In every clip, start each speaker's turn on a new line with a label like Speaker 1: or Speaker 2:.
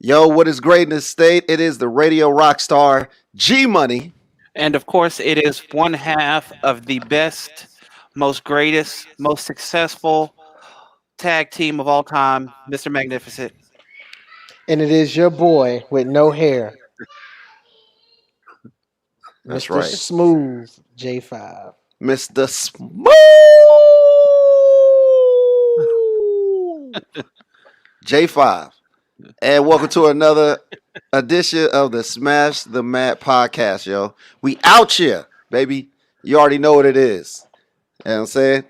Speaker 1: Yo, what is great in this state? It is the radio rock star G Money.
Speaker 2: And of course, it is one half of the best, most greatest, most successful tag team of all time, Mr. Magnificent.
Speaker 3: And it is your boy with no hair,
Speaker 1: That's
Speaker 3: Mr.
Speaker 1: right.
Speaker 3: Smooth J5.
Speaker 1: Mr. Smooth J5. And welcome to another edition of the Smash the Mat podcast, yo. We out here, baby. You already know what it is. You know what I'm saying?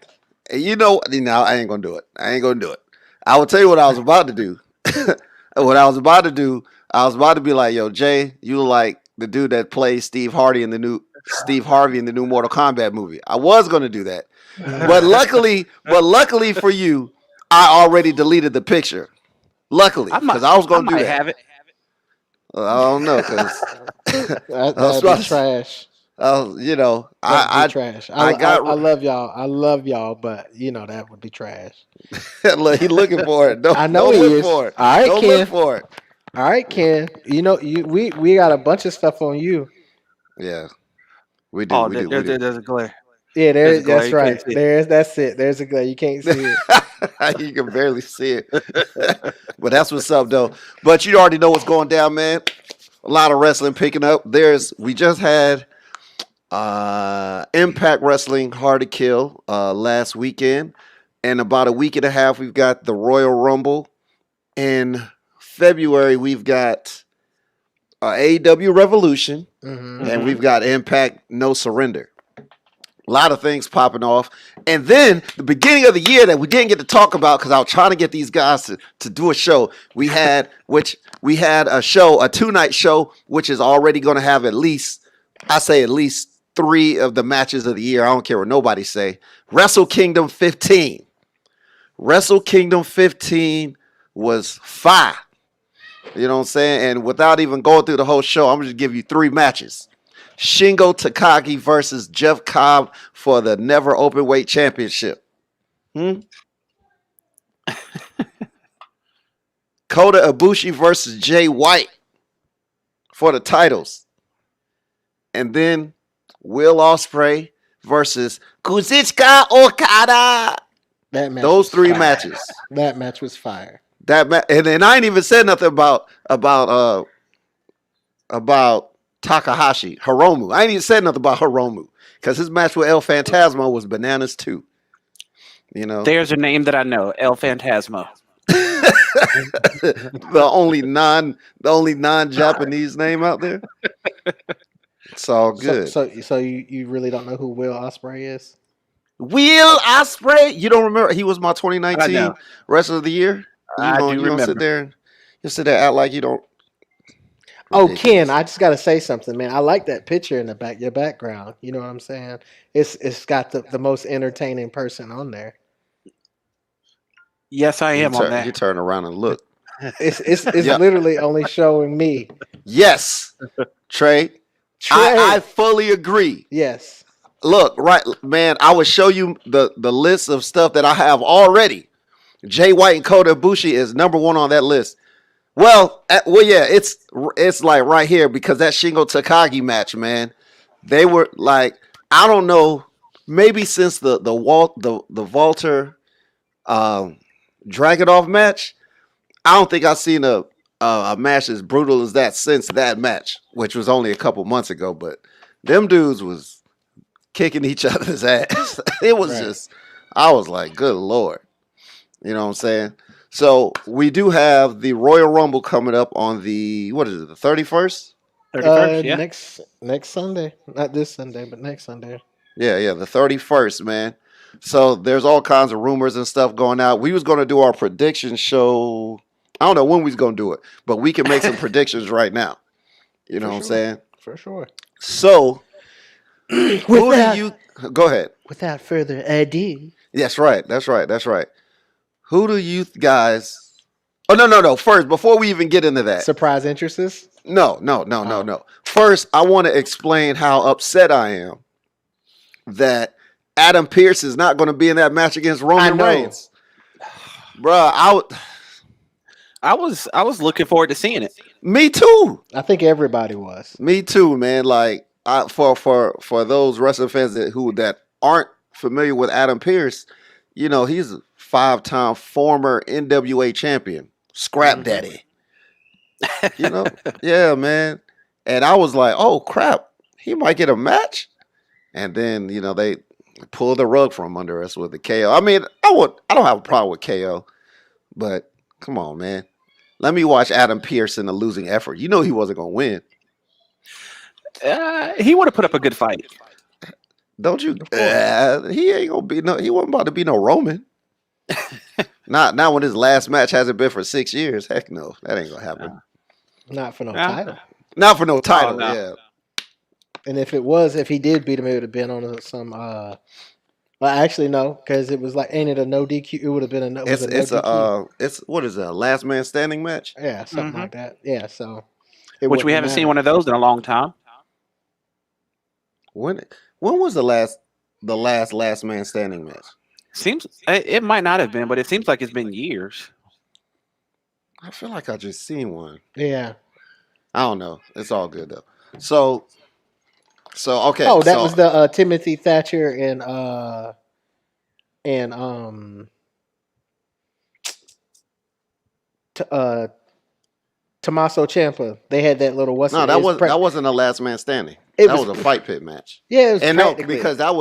Speaker 1: And I ain't gonna do it. I will tell you what I was about to do. I was about to be like, yo, Jay, you like the dude that plays Steve Harvey in the new Mortal Kombat movie. I was gonna do that. But luckily for you, I already deleted the picture. Luckily, because I was gonna do that.
Speaker 2: Have it.
Speaker 1: I don't know, because
Speaker 3: That'd be trash.
Speaker 1: I
Speaker 3: Trash.
Speaker 1: got.
Speaker 3: I love y'all. I love y'all, but that would be trash.
Speaker 1: Look, he looking for it.
Speaker 3: I know
Speaker 1: don't
Speaker 3: he
Speaker 1: look
Speaker 3: is.
Speaker 1: for it.
Speaker 3: All right,
Speaker 1: Don't
Speaker 3: Ken.
Speaker 1: look for it.
Speaker 3: All right, Ken. We got a bunch of stuff on you.
Speaker 1: Yeah, we do.
Speaker 2: Oh,
Speaker 1: we do.
Speaker 2: there's a glare.
Speaker 3: Yeah,
Speaker 2: There's a glare.
Speaker 3: that's
Speaker 2: You can't
Speaker 3: right.
Speaker 2: see it.
Speaker 3: That's it. There's a glare. You can't see it.
Speaker 1: You can barely see it. But that's what's up, though. But you already know what's going down, man. A lot of wrestling picking up. We just had Impact Wrestling Hard to Kill last weekend. And about a week and a half, we've got the Royal Rumble. In February, we've got AEW Revolution.
Speaker 3: Mm-hmm.
Speaker 1: And we've got Impact No Surrender. A lot of things popping off. And then the beginning of the year that we didn't get to talk about because I was trying to get these guys to do a show. We had a show, a 2-night show, which is already going to have at least 3 of the matches of the year. I don't care what nobody say. Wrestle Kingdom 15. Wrestle Kingdom 15 was fire. You know what I'm saying? And without even going through the whole show, I'm going to give you 3 matches. Shingo Takagi versus Jeff Cobb for the Never Openweight Championship. Kota Ibushi versus Jay White for the titles. And then Will Ospreay versus Kazuchika Okada. Those 3 matches.
Speaker 3: That match was fire.
Speaker 1: And then I ain't even said nothing about Takahashi, Hiromu. I ain't even said nothing about Hiromu because his match with El Phantasmo was bananas too.
Speaker 2: There's a name that I know, El Phantasmo.
Speaker 1: the only non-Japanese name out there. It's all good.
Speaker 3: So you really don't know who Will Ospreay is?
Speaker 1: Will Ospreay? You don't remember? He was my 2019 Wrestler of the Year.
Speaker 2: I do remember.
Speaker 1: You sit there act like you don't.
Speaker 3: Oh, Ken, I just got to say something, man. I like that picture in the back, your background. You know what I'm saying? It's got the most entertaining person on there.
Speaker 2: Yes, I am on that.
Speaker 1: You turn around and look.
Speaker 3: It's literally only showing me.
Speaker 1: Yes, Trey. I fully agree.
Speaker 3: Yes.
Speaker 1: Look, right, man. I would show you the list of stuff that I have already. Jay White and Kota Ibushi is number 1 on that list. Well, yeah, it's like right here because that Shingo Takagi match, man. They were like, I don't know, maybe since the Walter Dragunov match, I don't think I've seen a match as brutal as that since that match, which was only a couple months ago. But them dudes was kicking each other's ass. It was just, I was like, good Lord. You know what I'm saying? So we do have the Royal Rumble coming up on the 31st?
Speaker 2: 31st, yeah.
Speaker 3: Next Sunday. Not this Sunday, but next Sunday.
Speaker 1: Yeah, the 31st, man. So there's all kinds of rumors and stuff going out. We was going to do our prediction show. I don't know when we was going to do it, but we can make some predictions right now. You know what I'm saying?
Speaker 3: For sure.
Speaker 1: So, go ahead.
Speaker 3: Without further ado.
Speaker 1: That's right. Who do you guys? Oh, no. First, before we even get into that.
Speaker 3: Surprise entrances?
Speaker 1: No. First, I want to explain how upset I am that Adam Pearce is not going to be in that match against Roman Reigns. Bruh,
Speaker 2: I was looking forward to seeing it.
Speaker 1: Me too.
Speaker 3: I think everybody was.
Speaker 1: Me too, man. Like for those wrestling fans that aren't familiar with Adam Pearce, he's a 5-time former NWA champion, scrap
Speaker 2: Mhm.
Speaker 1: daddy. You know, yeah, man. And I was like, oh crap, he might get a match. And then they pulled the rug from under us with the KO. I mean, I don't have a problem with KO, but come on, man. Let me watch Adam Pearce in a losing effort. You know he wasn't gonna win.
Speaker 2: He would have put up a good fight.
Speaker 1: Don't you?
Speaker 3: Of course.
Speaker 1: He ain't gonna be no. He wasn't about to be no Roman. Not when his last match hasn't been for 6 years. Heck no, that ain't gonna happen.
Speaker 3: Not for no
Speaker 2: Yeah.
Speaker 3: title.
Speaker 1: Not for no title.
Speaker 2: no.
Speaker 1: Yeah,
Speaker 3: And if he did beat him, it would have been on some. Well, actually, no, because it was like, ain't it a no DQ? It would have been a no. Was
Speaker 1: it's
Speaker 3: it no DQ?
Speaker 1: it's what is it? A last man standing match?
Speaker 3: Yeah, something
Speaker 2: Mhm.
Speaker 3: like that. Yeah, so it
Speaker 2: Which we
Speaker 3: wouldn't
Speaker 2: haven't seen
Speaker 3: matter.
Speaker 2: one of those in a long time.
Speaker 1: When was the last man standing match?
Speaker 2: Seems it might not have been, but it seems like it's been years.
Speaker 1: I feel like I just seen one.
Speaker 3: Yeah.
Speaker 1: I don't know. It's all good though. So okay.
Speaker 3: Oh, that
Speaker 1: so-
Speaker 3: was the Timothy Thatcher and Tommaso Ciampa. They had that little
Speaker 1: no. That wasn't a last man standing.
Speaker 3: It
Speaker 1: That
Speaker 3: was-
Speaker 1: was a fight pit match.
Speaker 3: Yeah, it was
Speaker 1: And no,
Speaker 3: practically.
Speaker 1: because that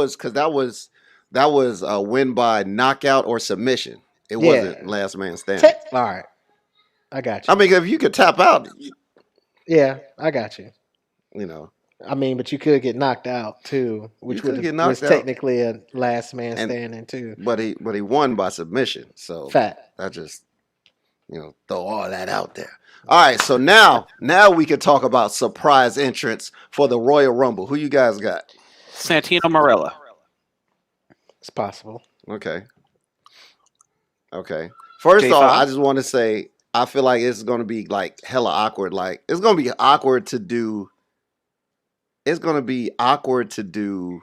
Speaker 1: was a win by knockout or submission. It
Speaker 3: Yeah.
Speaker 1: wasn't last man standing.
Speaker 3: All right, I got you.
Speaker 1: I mean, if you could tap out,
Speaker 3: Yeah, I got you.
Speaker 1: you know,
Speaker 3: I mean, but you could get knocked out too, which
Speaker 1: could
Speaker 3: would
Speaker 1: get
Speaker 3: was
Speaker 1: knocked out.
Speaker 3: technically a last man
Speaker 1: And-
Speaker 3: standing too.
Speaker 1: but he won by submission. So
Speaker 3: Fat.
Speaker 1: I just throw all that out there. All right, so now we can talk about surprise entrance for the Royal Rumble. Who you guys got?
Speaker 2: Santino Marella.
Speaker 3: It's possible.
Speaker 1: Okay. First
Speaker 2: J5?
Speaker 1: off, I just want to say I feel like it's going to be like hella awkward. Like it's going to be awkward to do. It's going to be awkward to do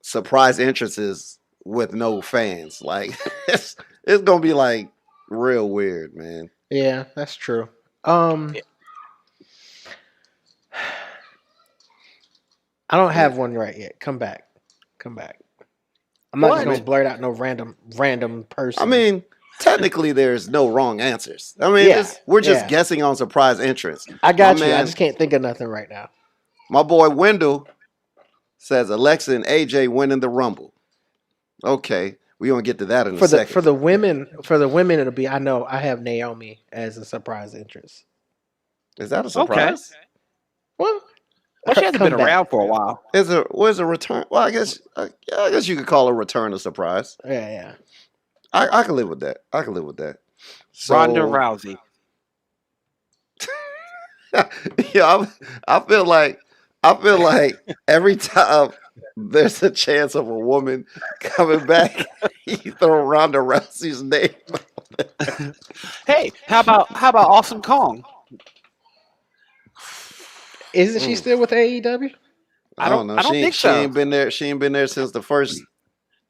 Speaker 1: surprise entrances with no fans. Like it's going to be like real weird, man.
Speaker 3: Yeah, that's true. I don't have one right yet. Come back. I'm not just
Speaker 2: What?
Speaker 3: gonna blurt out no random person.
Speaker 1: I mean, technically, there's no wrong answers. I mean,
Speaker 3: Yeah,
Speaker 1: we're just
Speaker 3: yeah.
Speaker 1: guessing on surprise entrance.
Speaker 3: I got
Speaker 1: my
Speaker 3: you. I
Speaker 1: man-
Speaker 3: just can't think of nothing right now.
Speaker 1: My boy Wendell says Alexa and AJ winning the Rumble. Okay, we gonna get to that in a second.
Speaker 3: For the women, it'll be. I know I have Naomi as a surprise entrance.
Speaker 1: Is that a surprise?
Speaker 3: Well,
Speaker 2: Well, she hasn't
Speaker 3: come
Speaker 2: been
Speaker 3: back.
Speaker 2: around for a while.
Speaker 1: Where's a return? Well, I guess you could call a return a surprise.
Speaker 3: Yeah.
Speaker 1: I can live with that. So,
Speaker 2: Ronda Rousey.
Speaker 1: yeah, I feel like every time there's a chance of a woman coming back, you throw Ronda Rousey's name.
Speaker 2: Hey, how about Awesome Kong?
Speaker 3: Isn't she still with AEW?
Speaker 1: I don't know.
Speaker 2: I don't
Speaker 1: she
Speaker 2: think
Speaker 1: she
Speaker 2: so.
Speaker 1: ain't been there. She ain't been there since the first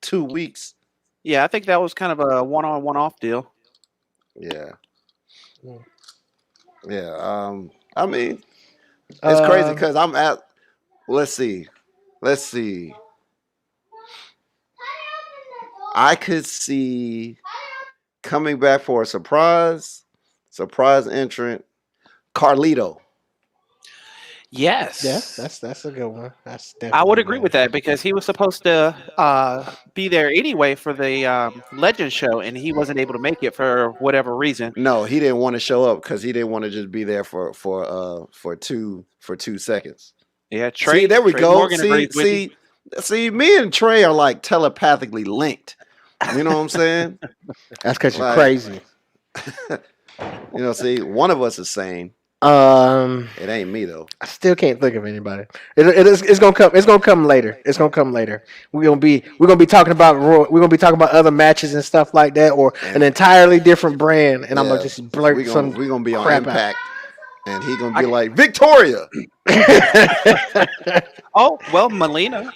Speaker 1: 2 weeks.
Speaker 2: Yeah, I think that was kind of a one-on, one-off deal.
Speaker 1: Yeah.
Speaker 3: Hmm.
Speaker 1: Yeah. I mean, it's crazy because I'm at. Let's see. I could see coming back for a surprise entrant, Carlito.
Speaker 2: Yes.
Speaker 3: Yeah, that's a good one. That's definitely
Speaker 2: I would
Speaker 3: a
Speaker 2: agree
Speaker 3: good
Speaker 2: with that because he was supposed to be there anyway for the Legend show, and he wasn't able to make it for whatever reason.
Speaker 1: No, he didn't want to show up because he didn't want to just be there for 2 seconds.
Speaker 2: Yeah, Trey.
Speaker 1: See, there we
Speaker 2: Trey
Speaker 1: go.
Speaker 2: Morgan agrees with you.
Speaker 1: See, me and Trey are like telepathically linked. You know what I'm saying?
Speaker 3: That's because you're
Speaker 1: Like-
Speaker 3: crazy.
Speaker 1: See, one of us is sane.
Speaker 3: It
Speaker 1: It ain't me though.
Speaker 3: I still can't think of anybody. It's gonna come. It's gonna come later. We're gonna be talking about other matches and stuff like that, or an entirely different brand. And I'm
Speaker 1: Yeah.
Speaker 3: gonna just blurt
Speaker 1: We're
Speaker 3: some.
Speaker 1: gonna be on
Speaker 3: crap out.
Speaker 1: Impact, and he gonna be like Victoria.
Speaker 2: Oh, well, Melina.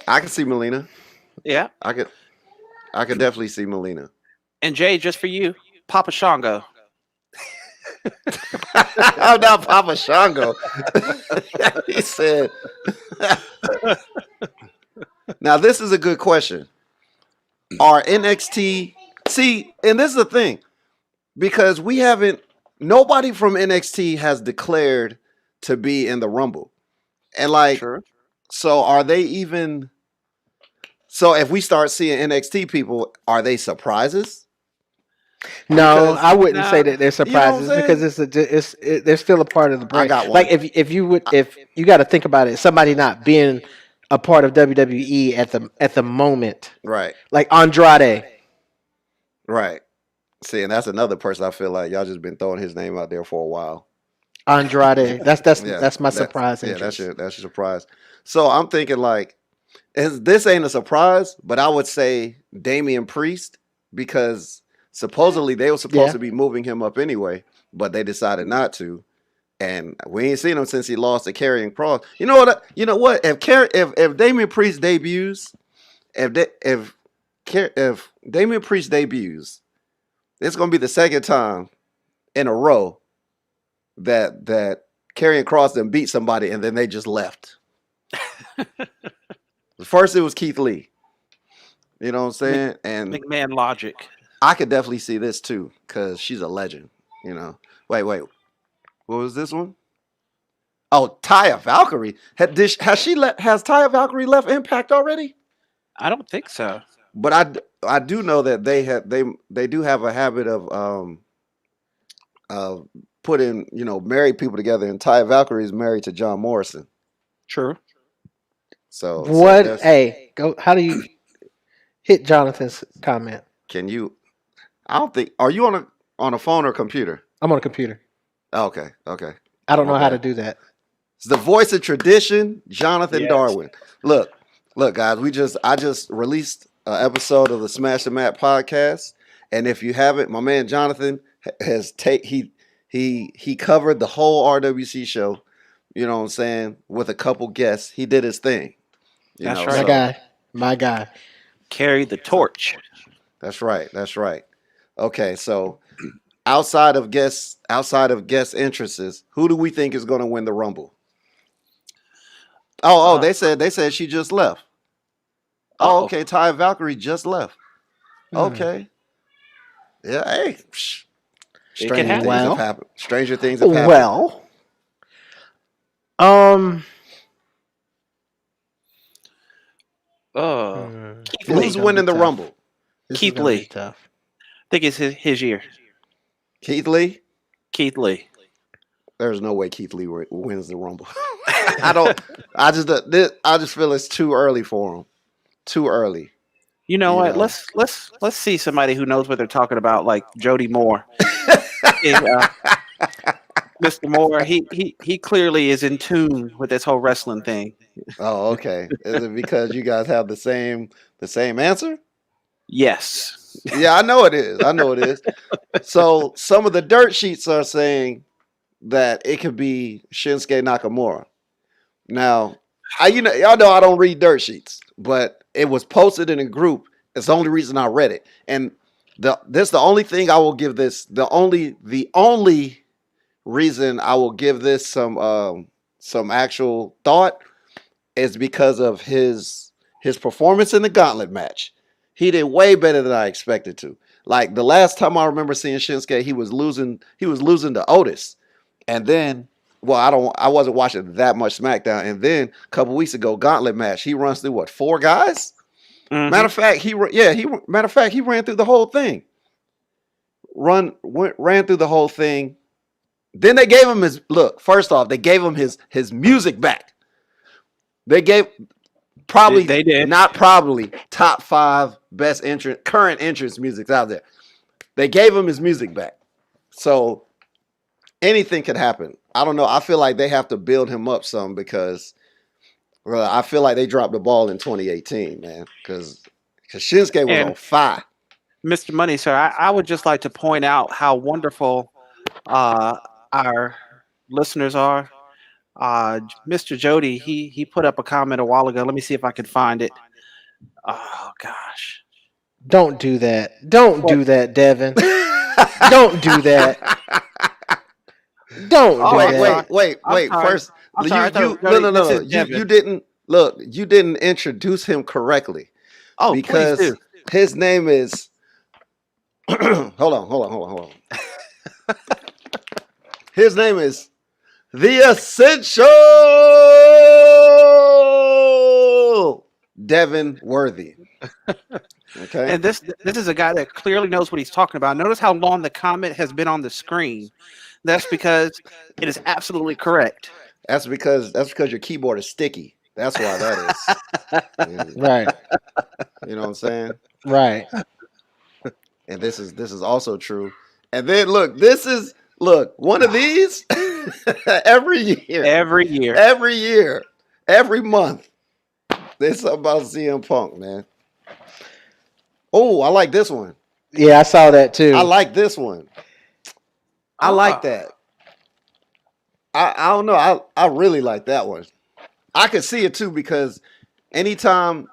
Speaker 1: I can see Melina.
Speaker 2: Yeah.
Speaker 1: I could definitely see Melina.
Speaker 2: And Jay, just for you, Papa Shango.
Speaker 1: How about Papa Shango? He said. Now this is a good question. Are NXT and this is the thing because we haven't. Nobody from NXT has declared to be in the Rumble, and like,
Speaker 2: True.
Speaker 1: so are they even? So if we start seeing NXT people, are they surprises?
Speaker 3: No,
Speaker 1: Because
Speaker 3: I wouldn't say
Speaker 2: Nah.
Speaker 3: that they're
Speaker 1: you know what I'm
Speaker 3: surprises because
Speaker 1: saying?
Speaker 3: they're still a part of the
Speaker 1: I
Speaker 3: brand.
Speaker 1: got
Speaker 3: Like
Speaker 1: one.
Speaker 3: if you got to think about it, somebody not being a part of WWE at the moment,
Speaker 1: Right,
Speaker 3: like Andrade.
Speaker 1: right. See, and that's another person I feel like y'all just been throwing his name out there for a while.
Speaker 3: Andrade.
Speaker 1: Yeah,
Speaker 3: That's my surprise
Speaker 1: that's
Speaker 3: interest.
Speaker 1: your surprise. So I'm thinking like this ain't a surprise, but I would say Damian Priest because supposedly they were supposed
Speaker 3: Yeah.
Speaker 1: to be moving him up anyway, but they decided not to. And we ain't seen him since he lost to Karrion Cross. You know what? You know what? If Damian Priest debuts, if Damian Priest debuts, it's gonna be the second time in a row that Karrion Cross then beat somebody and then they just left. First it was Keith Lee. You know what I'm saying? And
Speaker 2: McMahon logic.
Speaker 1: I could definitely see this too, because she's a legend, you know. Wait. What was this one? Oh, Taya Valkyrie. Has Taya Valkyrie left Impact already?
Speaker 2: I don't think so.
Speaker 1: But I do know that they do have a habit of putting, married people together, and Taya Valkyrie is married to John Morrison.
Speaker 2: True.
Speaker 1: So
Speaker 3: What?
Speaker 1: there's
Speaker 3: Hey, go. How do you hit Jonathan's comment?
Speaker 1: can you I don't think are you on a phone or computer?
Speaker 3: I'm on a computer.
Speaker 1: Oh, okay.
Speaker 3: I don't
Speaker 1: My
Speaker 3: know how to
Speaker 1: bad.
Speaker 3: do that.
Speaker 1: It's the voice of tradition, Jonathan
Speaker 2: Yes.
Speaker 1: Darwin. Look, guys. I just released an episode of the Smash the Mat podcast, and if you haven't, my man Jonathan has he covered the whole RWC show. You know what I'm saying? With a couple guests, he did his thing. You
Speaker 2: That's
Speaker 1: know,
Speaker 2: right.
Speaker 3: My
Speaker 1: so
Speaker 3: guy. My guy.
Speaker 2: Carry the torch.
Speaker 1: that's right. That's right. Okay, so outside of guest interests, who do we think is going to win the Rumble? Oh,
Speaker 2: Uh,
Speaker 1: they said she just left. Oh,
Speaker 2: oh,
Speaker 1: okay. Taya Valkyrie just left.
Speaker 3: Hmm.
Speaker 1: Okay. Yeah. Hey.
Speaker 2: it can
Speaker 1: Stranger
Speaker 2: happen.
Speaker 1: things have
Speaker 3: Well,
Speaker 1: happened. Stranger things have happened.
Speaker 3: well. Um.
Speaker 2: Oh,
Speaker 3: hmm,
Speaker 2: Keith
Speaker 3: This is
Speaker 1: Who's
Speaker 2: Lee.
Speaker 3: gonna be
Speaker 1: winning the
Speaker 3: tough.
Speaker 1: Rumble?
Speaker 3: This is
Speaker 2: Keith
Speaker 3: gonna be
Speaker 2: Lee.
Speaker 3: tough.
Speaker 2: I think it's his year.
Speaker 1: Keith Lee.
Speaker 2: Keith Lee.
Speaker 1: There's no way Keith Lee wins the Rumble. I don't. I just feel it's too early for him. Too early.
Speaker 2: You know
Speaker 1: You
Speaker 2: what?
Speaker 1: know.
Speaker 2: Let's see somebody who knows what they're talking about, like Jody Moore. Hey, Mr. Moore, he clearly is in tune with this whole wrestling thing.
Speaker 1: Oh, okay. Is it because you guys have the same answer?
Speaker 2: Yes.
Speaker 1: Yeah, I know it is. I know it is. So some of the dirt sheets are saying that it could be Shinsuke Nakamura. Now, y'all know I don't read dirt sheets, but it was posted in a group. It's the only reason I read it, and the only thing I will give this the only reason I will give this some actual thought is because of his performance in the gauntlet match. He did way better than I expected to. Like the last time I remember seeing Shinsuke, he was losing to Otis. And then, well, I wasn't watching that much SmackDown. And then a couple weeks ago, Gauntlet match, he runs through what, 4 guys? Matter
Speaker 2: Mhm.
Speaker 1: of fact, he ran through the whole thing. Ran through the whole thing. Then they gave him his look. First off, they gave him his music back. They gave probably
Speaker 2: They did.
Speaker 1: not probably top 5 best current entrance musics out there. They gave him his music back. So anything could happen. I don't know. I feel like they have to build him up some because I feel like they dropped the ball in 2018, man. Because Shinsuke was on
Speaker 2: And
Speaker 1: fire.
Speaker 2: Mr. Money, sir, I would just like to point out how wonderful uh, our listeners are. Mr. Jody, he put up a comment a while ago. Let me see if I can find it. Oh gosh.
Speaker 3: Don't do that. Don't do that, Devin. Don't do that. Don't
Speaker 2: Oh,
Speaker 3: do
Speaker 1: Wait,
Speaker 2: I'm sorry.
Speaker 3: that.
Speaker 1: wait.
Speaker 2: Sorry.
Speaker 1: First,
Speaker 2: I'm
Speaker 1: you
Speaker 2: sorry. I thought,
Speaker 1: you
Speaker 2: Jody, this
Speaker 1: no.
Speaker 2: is Devin.
Speaker 1: You didn't look. You didn't introduce him correctly
Speaker 2: Oh, please
Speaker 1: because
Speaker 2: do.
Speaker 1: his name is. hold on. His name is the Essential Devin Worthy. Okay,
Speaker 2: And this is a guy that clearly knows what he's talking about. Notice how long the comment has been on the screen. That's because it is absolutely correct.
Speaker 1: that's because your keyboard is sticky. That's why that is. And,
Speaker 3: Right.
Speaker 1: you know what I'm saying?
Speaker 3: Right.
Speaker 1: And this is also true. And then look one of these every year,
Speaker 2: Every year.
Speaker 1: every month. There's something about CM Punk, man. Oh, I like this one.
Speaker 3: Yeah, I saw that too.
Speaker 1: I like this one. I like that. I don't know. I really like that one. I could see it too because anytime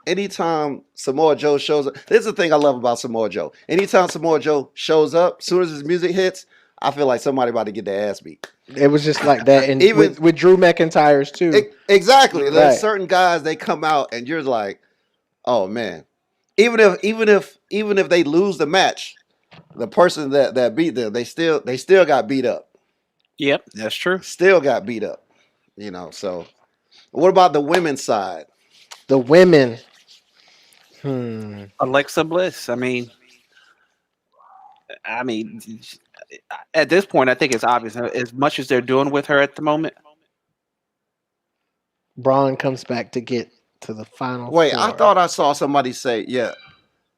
Speaker 1: Samoa Joe shows up, this is the thing I love about Samoa Joe. Anytime Samoa Joe shows up, as soon as his music hits, I feel like somebody about to get their ass beat.
Speaker 3: It was just like that, and
Speaker 1: Even-
Speaker 3: with Drew McIntyre's too.
Speaker 1: Exactly. There's
Speaker 3: Right.
Speaker 1: certain guys they come out and you're like, oh man. Even if they lose the match, the person that beat them, they still got beat up.
Speaker 2: Yep, that's true.
Speaker 1: Still got beat up. You know, so what about the women's side?
Speaker 3: The women.
Speaker 2: Alexa Bliss. I mean, at this point, I think it's obvious. As much as they're doing with her at the moment,
Speaker 3: Braun comes back to get to the final.
Speaker 1: Wait,
Speaker 3: four.
Speaker 1: I thought I saw somebody say, yeah.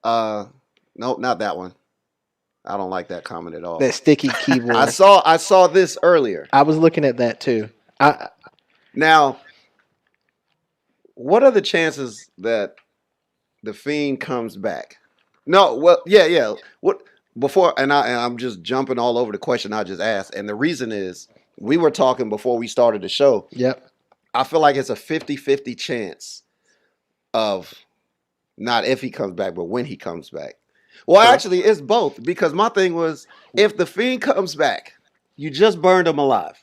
Speaker 1: Nope, not that one. I don't like that comment at all.
Speaker 3: that sticky keyboard.
Speaker 1: I saw this earlier.
Speaker 3: I was looking at that too.
Speaker 1: Now, what are the chances that the Fiend comes back? No, well, yeah. What before? And I'm just jumping all over the question I just asked, and the reason is we were talking before we started the show.
Speaker 3: Yep.
Speaker 1: I feel like it's a 50-50 chance of not if he comes back, but when he comes back. Well, actually, it's both because my thing was if the Fiend comes back, you just burned him alive.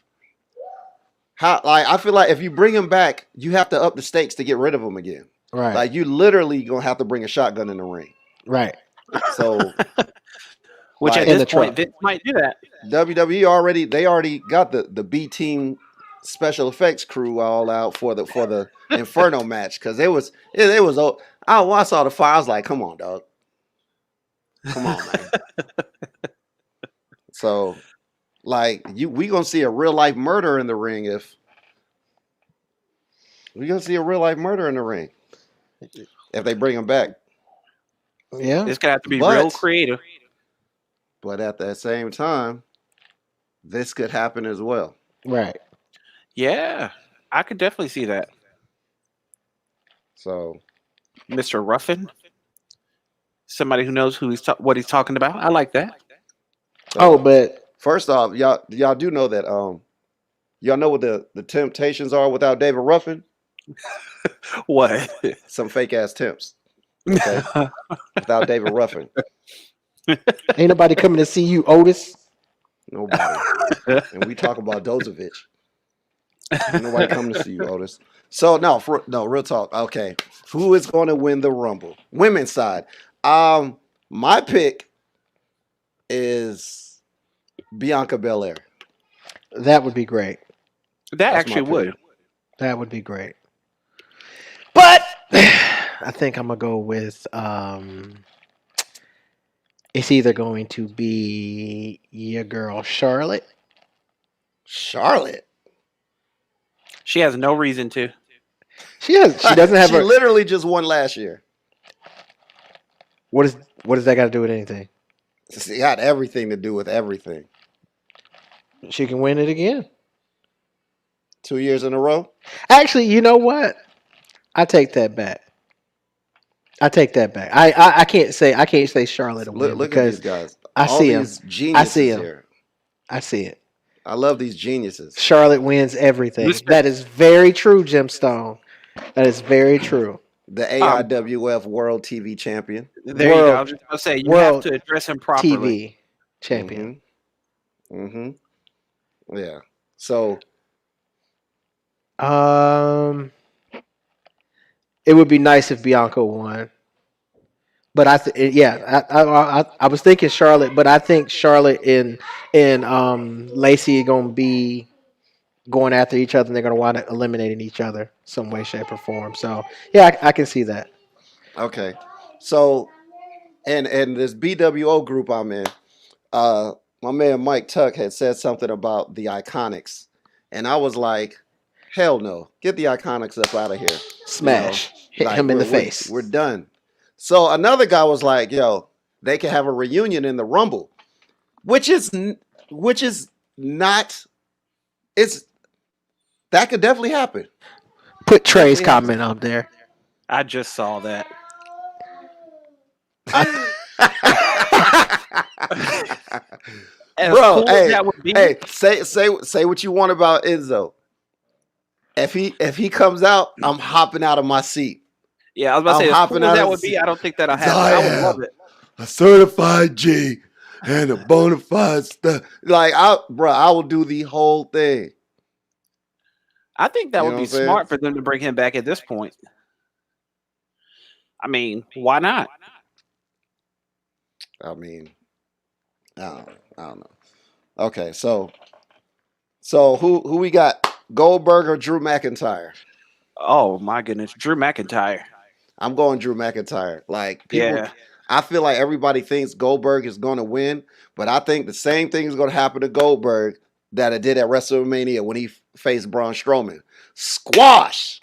Speaker 1: I feel like if you bring him back, you have to up the stakes to get rid of him again.
Speaker 3: Right.
Speaker 1: Like you literally gonna have to bring a shotgun in the ring.
Speaker 3: Right.
Speaker 1: So,
Speaker 2: which
Speaker 1: like,
Speaker 2: at
Speaker 3: in
Speaker 2: this
Speaker 3: the
Speaker 2: point,
Speaker 3: truck.
Speaker 2: Vince might do that.
Speaker 1: WWE already got the B team special effects crew all out for the Inferno match because it was I saw the fire. I was like, come on, dog. Come on, man. So, like, we gonna see a real life murder in the ring if they bring him back.
Speaker 3: Yeah.
Speaker 2: It's gonna have to be
Speaker 1: But-
Speaker 2: real creative.
Speaker 1: But at that same time, this could happen as well.
Speaker 3: Right.
Speaker 2: Yeah, I could definitely see that.
Speaker 1: So,
Speaker 2: Mr. Ruffin, somebody who knows what he's talking about. I like that.
Speaker 3: Oh, but
Speaker 1: first off, y'all do know that y'all know what the temptations are without David Ruffin?
Speaker 2: What?
Speaker 1: Some fake ass temps. Okay. Without David Ruffin.
Speaker 3: ain't nobody coming to see you, Otis.
Speaker 1: Nobody. And we talk about Dozovich. Ain't nobody coming to see you, Otis. So no, real talk. Okay. Who is going to win the Rumble? Women's side. My pick is Bianca Belair.
Speaker 3: That would be great.
Speaker 2: That
Speaker 1: That's
Speaker 2: actually
Speaker 1: my pick.
Speaker 2: would.
Speaker 3: That would be great. But I think I'm gonna go with it's either going to be your girl Charlotte.
Speaker 1: Charlotte.
Speaker 2: She has no reason to.
Speaker 3: She doesn't have
Speaker 1: She
Speaker 3: her.
Speaker 1: literally just won last year.
Speaker 3: What does that got to do with anything?
Speaker 1: It got everything to do with everything.
Speaker 3: She can win it again.
Speaker 1: 2 years in a row.
Speaker 3: Actually, you know what? I take that back. I can't say Charlotte will win
Speaker 1: Look at
Speaker 3: because
Speaker 1: these guys.
Speaker 3: I
Speaker 1: All
Speaker 3: see 'em.
Speaker 1: these geniuses
Speaker 3: I see 'em.
Speaker 1: here.
Speaker 3: I see it.
Speaker 1: I love these geniuses.
Speaker 3: Charlotte wins everything.
Speaker 2: Respect.
Speaker 3: That is very true, Gemstone. That is very true.
Speaker 1: the AIWF World TV Champion.
Speaker 2: There you go. I was just going to say, you have
Speaker 3: World
Speaker 2: to address him properly.
Speaker 3: TV champion.
Speaker 1: Yeah. So,
Speaker 3: it would be nice if Bianca won. But I was thinking Charlotte, but I think Charlotte and Lacey are gonna be going after each other, and they're gonna wind up eliminating each other some way, shape, or form. So yeah, I can see that.
Speaker 1: okay. So, and this BWO group I'm in, my man Mike Tuck had said something about the Iconics, and I was like, hell no, get the Iconics up out of here.
Speaker 3: Smash, hit
Speaker 1: Like,
Speaker 3: him in the
Speaker 1: we're-
Speaker 3: face.
Speaker 1: We're done. So another guy was like, yo, they can have a reunion in the Rumble, which is not. It's that could definitely happen.
Speaker 3: Put Trey's
Speaker 1: Yeah.
Speaker 3: comment up there.
Speaker 2: I just saw that. As
Speaker 1: Bro,
Speaker 2: cool as that would be,
Speaker 1: hey, say what you want about Enzo. If he comes out, I'm hopping out of my seat.
Speaker 2: yeah, I was about to
Speaker 1: I'm
Speaker 2: say, as
Speaker 1: hopping
Speaker 2: cool
Speaker 1: out
Speaker 2: as that
Speaker 1: of
Speaker 2: would
Speaker 1: the
Speaker 2: be,
Speaker 1: seat.
Speaker 2: I don't think that'll happen.
Speaker 1: I
Speaker 2: I would
Speaker 1: am.
Speaker 2: love it.
Speaker 1: A certified G and a bona fide stuff. Like, I will do the whole thing.
Speaker 2: I think that
Speaker 1: You
Speaker 2: would
Speaker 1: know
Speaker 2: be
Speaker 1: what I'm saying?
Speaker 2: smart for them to bring him back at this point. I mean, why not?
Speaker 1: I mean, I don't know. Okay, so who we got? Goldberg or Drew McIntyre?
Speaker 2: Oh my goodness, Drew McIntyre.
Speaker 1: I'm going Drew McIntyre. Like, people,
Speaker 2: Yeah.
Speaker 1: I feel like everybody thinks Goldberg is going to win, but I think the same thing is going to happen to Goldberg that it did at WrestleMania when he faced Braun Strowman. Squash.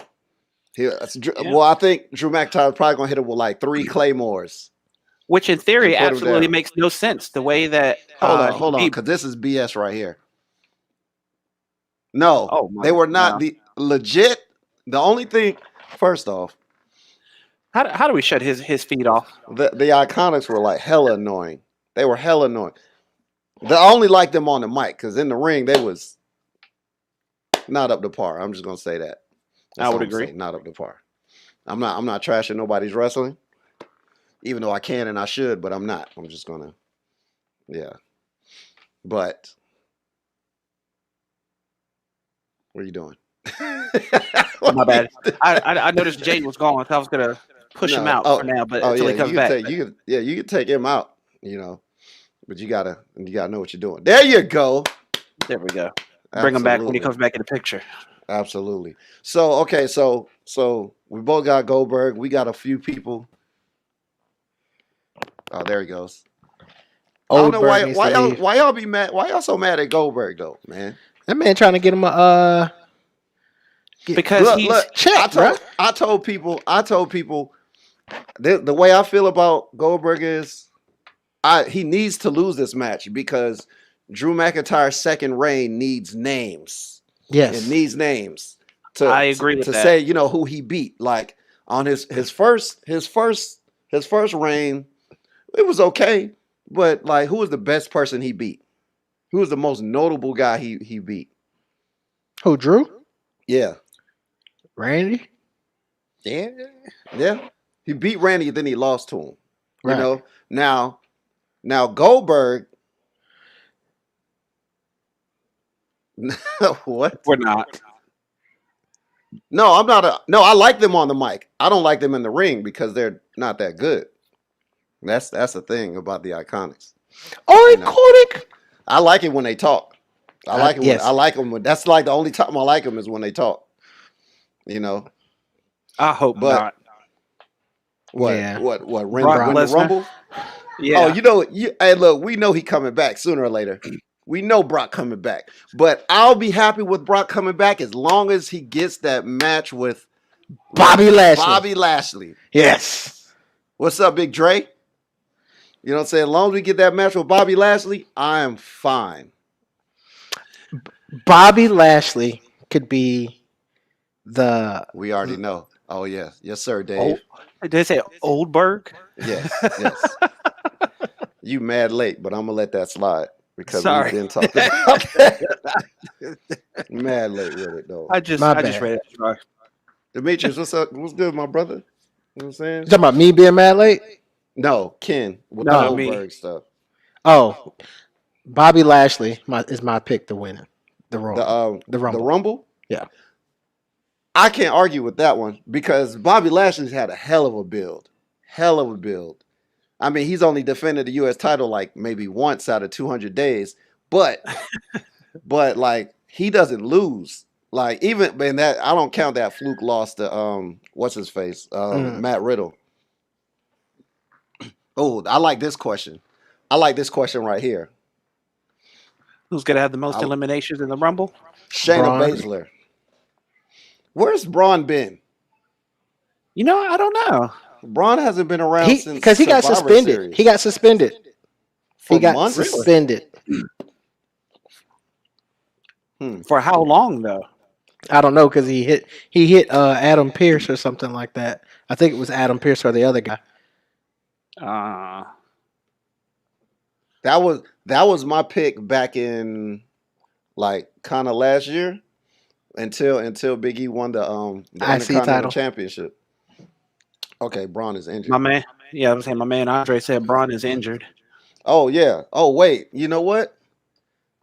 Speaker 1: Well, I think Drew McIntyre is probably going to hit him with like 3 claymores.
Speaker 2: Which in theory
Speaker 1: And put him
Speaker 2: absolutely
Speaker 1: down.
Speaker 2: makes no sense. The way that
Speaker 1: Hold on,
Speaker 2: he-
Speaker 1: because this is BS right here. No,
Speaker 2: Oh, my-
Speaker 1: they were not
Speaker 2: no.
Speaker 1: the legit. The only thing, first off,
Speaker 2: how do we shut his feet off?
Speaker 1: the Iconics were like hella annoying. They were hella annoying. I only liked them on the mic because in the ring they was not up to par. I'm just gonna say that.
Speaker 2: I would
Speaker 1: all I'm
Speaker 2: agree.
Speaker 1: saying, not up to par. I'm not trashing nobody's wrestling, even though I can and I should, but I'm not. I'm just gonna, yeah. But what are you doing?
Speaker 2: My bad. I noticed Jay was gone, so I was gonna push him out for now, but until he comes back.
Speaker 1: you can take him out, but you gotta know what you're doing. There you go.
Speaker 2: There we go. Bring him back when he
Speaker 1: Absolutely.
Speaker 2: comes back in the picture.
Speaker 1: Absolutely. So okay, so we both got Goldberg. We got a few people. Oh, there he goes. I don't know
Speaker 3: Goldberg needs to leave.
Speaker 1: why y'all be mad. Why y'all so mad at Goldberg though, man?
Speaker 3: That man trying to get him a
Speaker 2: Because he's
Speaker 3: check,
Speaker 1: I told people the way I feel about Goldberg is he needs to lose this match because Drew McIntyre's second reign needs names.
Speaker 3: yes.
Speaker 1: It needs names.
Speaker 2: I agree with
Speaker 1: to
Speaker 2: that.
Speaker 1: say, who he beat. Like on his first reign, it was okay. But like, who was the best person he beat? Who was the most notable guy he beat?
Speaker 3: Who, Drew?
Speaker 1: Yeah.
Speaker 3: Randy?
Speaker 1: Yeah. He beat Randy, then he lost to him.
Speaker 3: Right.
Speaker 1: Now Goldberg. What?
Speaker 2: we're not.
Speaker 1: No, I'm not. No, I like them on the mic. I don't like them in the ring because they're not that good. That's the thing about the Iconics.
Speaker 3: Iconic.
Speaker 1: I like it when they talk. I like it.
Speaker 3: Yes.
Speaker 1: I like them. That's like the only time I like them is when they talk.
Speaker 2: I hope
Speaker 1: But-
Speaker 2: not.
Speaker 1: What?
Speaker 3: Yeah.
Speaker 1: What?
Speaker 2: Brock
Speaker 1: Win the
Speaker 2: Lesnar?
Speaker 1: Rumble?
Speaker 2: Yeah.
Speaker 1: Oh, hey, look, we know he coming back sooner or later. We know Brock coming back, but I'll be happy with Brock coming back as long as he gets that match with
Speaker 3: Bobby Lashley.
Speaker 1: Bobby Lashley.
Speaker 3: Yes.
Speaker 1: What's up, Big Dre? You know what I'm saying? As long as we get that match with Bobby Lashley, I am fine.
Speaker 3: Bobby Lashley could be the
Speaker 1: We already know. Oh yes, yes, sir, Dave.
Speaker 2: Did they say Oldberg?
Speaker 1: Yes. You mad late, but I'm gonna let that slide because
Speaker 2: Sorry.
Speaker 1: we've been talking about that. Mad late with it though.
Speaker 2: I just
Speaker 3: My
Speaker 2: read
Speaker 3: bad.
Speaker 2: it. Sorry.
Speaker 1: Demetrius, what's up? What's good, my brother? You know what I'm saying?
Speaker 3: You talking about me being mad late?
Speaker 1: No, Ken with
Speaker 2: No,
Speaker 1: the
Speaker 2: not me.
Speaker 1: Goldberg stuff.
Speaker 3: Oh, Bobby Lashley is my pick to win the Rumble.
Speaker 1: The Rumble.
Speaker 3: Yeah.
Speaker 1: I can't argue with that one because Bobby Lashley's had a hell of a build. Hell of a build. I mean, he's only defended the U.S. title like maybe once out of 200 days, but like he doesn't lose. Like even man, that I don't count that fluke loss to what's his face Matt Riddle. Oh, I like this question. I like this question right here.
Speaker 2: Who's gonna have the most eliminations in the Rumble?
Speaker 1: Shayna
Speaker 3: Braun.
Speaker 1: Baszler. Where's Braun been?
Speaker 2: You know, I don't know.
Speaker 1: Braun hasn't been around since
Speaker 3: Because he got
Speaker 1: Survivor
Speaker 3: suspended.
Speaker 1: Series.
Speaker 3: He got suspended.
Speaker 1: For
Speaker 3: He got
Speaker 1: months?
Speaker 3: suspended.
Speaker 2: For how long though?
Speaker 3: I don't know because he hit Adam Pearce or something like that. I think it was Adam Pearce or the other guy.
Speaker 1: That was my pick back in like kind of last year until Big E won the Intercontinental
Speaker 3: title.
Speaker 1: Championship. Okay, Braun is injured.
Speaker 2: My man, yeah, I'm saying my man Andre said Braun is injured.
Speaker 1: Oh yeah. Oh wait, you know what?